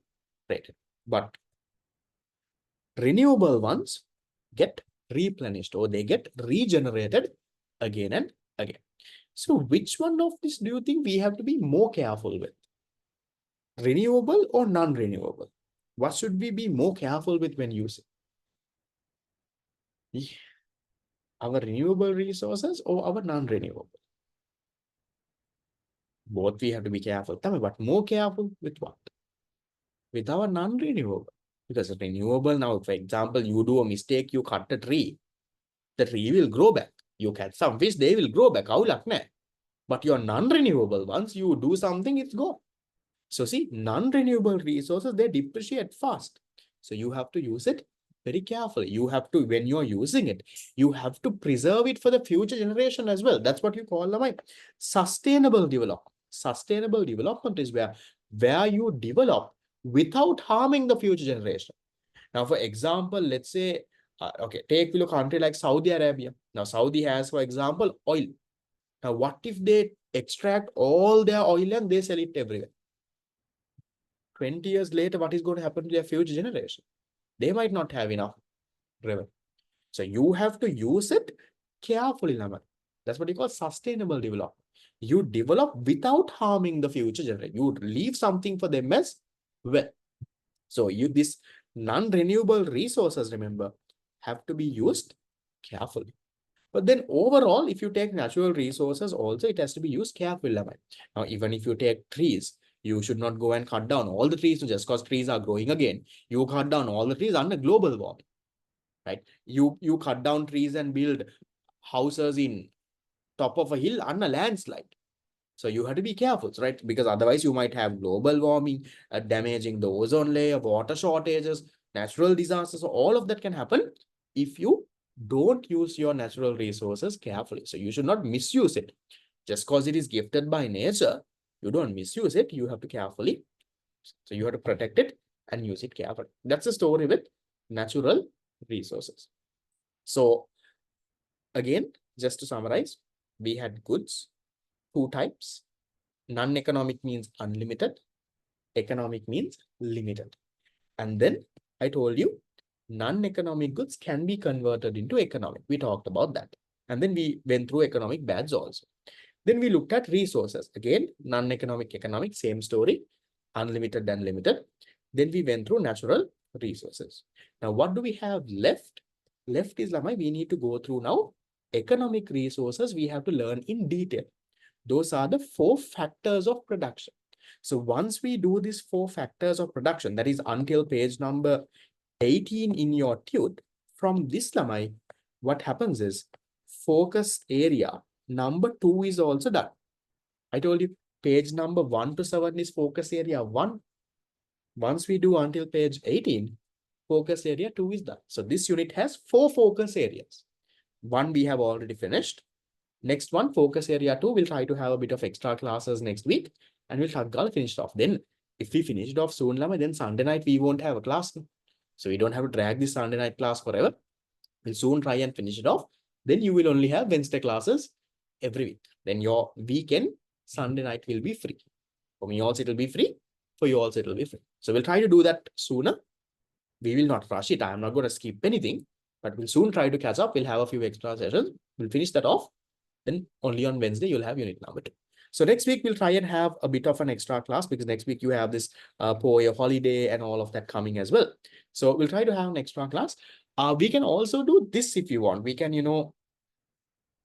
But renewable ones get replenished or they get regenerated again and again. So which one of these do you think we have to be more careful with? Renewable or non-renewable? What should we be more careful with when using? Our renewable resources or our non-renewable? Both we have to be careful. Tell me, but more careful with what? With our non-renewable. Because renewable now, for example, you do a mistake, you cut a tree, the tree will grow back. You catch some fish, they will grow back. But your non-renewable, once you do something, it's gone. So see, non-renewable resources, they depreciate fast. So you have to use it very carefully. You have to, when you're using it, you have to preserve it for the future generation as well. That's what you call the sustainable development. Sustainable development is where you develop without harming the future generation. Now, for example, let's say, okay, take a country like Saudi Arabia. Now, Saudi has, for example, oil. Now, what if they extract all their oil and they sell it everywhere? 20 years later, what is going to happen to their future generation? They might not have enough revenue. So you have to use it carefully. That's what you call sustainable development. You develop without harming the future generation. You leave something for them as well. So this non-renewable resources, remember, have to be used carefully. But then overall, if you take natural resources also, it has to be used carefully. Now, even if you take trees, you should not go and cut down all the trees just because trees are growing again. You cut down all the trees under global warming, right? You cut down trees and build houses in top of a hill under landslide. So you have to be careful, right? Because otherwise you might have global warming, damaging the ozone layer, water shortages, natural disasters. So all of that can happen if you don't use your natural resources carefully. So you should not misuse it. Just because it is gifted by nature, you don't misuse it. You have to carefully. So you have to protect it and use it carefully. That's the story with natural resources. So again, just to summarize, we had goods, two types. Non-economic means unlimited. Economic means limited. And then I told you, non-economic goods can be converted into economic. We talked about that. And then we went through economic bads also. Then we looked at resources. Again, non-economic, economic, same story, unlimited and limited. Then we went through natural resources. Now, what do we have left? Left is, Lamai, we need to go through now economic resources. We have to learn in detail. Those are the 4 factors of production. So once we do these 4 factors of production, that is until page number 18 in your tute, from this, Lamai, what happens is focus area number 2 is also done. I told you page number 1 to 7 is focus area 1. Once we do until page 18, focus area 2 is done. So this unit has 4 focus areas. One we have already finished. Next one, focus area 2, we'll try to have a bit of extra classes next week and we'll have finished off. Then if we finish it off soon, Lama, then Sunday night we won't have a class. So we don't have to drag this Sunday night class forever. We'll soon try and finish it off. Then you will only have Wednesday classes every week. Then your weekend, Sunday night will be free. For me also, it will be free. For you also, it will be free. So we'll try to do that sooner. We will not rush it. I'm not going to skip anything, but we'll soon try to catch up. We'll have a few extra sessions. We'll finish that off. Then only on Wednesday, you'll have unit number 2. So next week, we'll try and have a bit of an extra class because next week you have this poor holiday and all of that coming as well. So we'll try to have an extra class. We can also do this if you want. We can,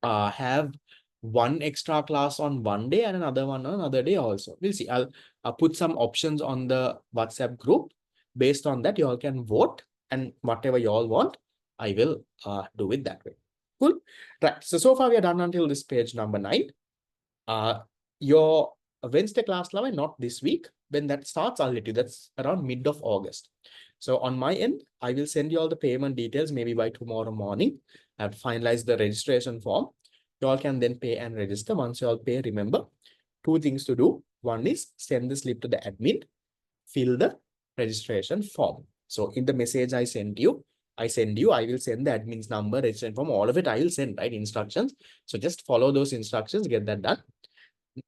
have one extra class on one day and another one on another day also. We'll see. I'll put some options on the WhatsApp group. Based on that, you all can vote and whatever you all want, I will do it that way. Cool. Right. So far we are done until this page number 9. Your Wednesday class, Lava, not this week. When that starts, I'll let you. That's around mid of August. So on my end, I will send you all the payment details maybe by tomorrow morning. I have to finalize the registration form. You all can then pay and register. Once you all pay, remember 2 things to do. One is send the slip to the admin, fill the registration form. So in the message I send you, I will send the admin's number, registration form, all of it I will send, right? Instructions. So just follow those instructions, get that done.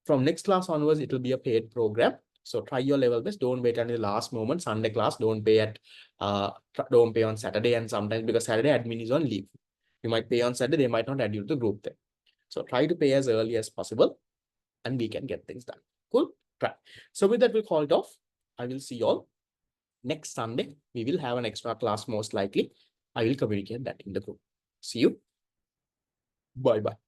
From next class onwards, it will be a paid program. So try your level best. Don't wait until the last moment. Sunday class, don't pay on Saturday and sometimes because Saturday admin is on leave. You might pay on Saturday, they might not add you to the group then. So try to pay as early as possible and we can get things done. Cool. Right. So with that, we'll call it off. I will see you all next Sunday. We will have an extra class most likely. I will communicate that in the group. See you. Bye-bye.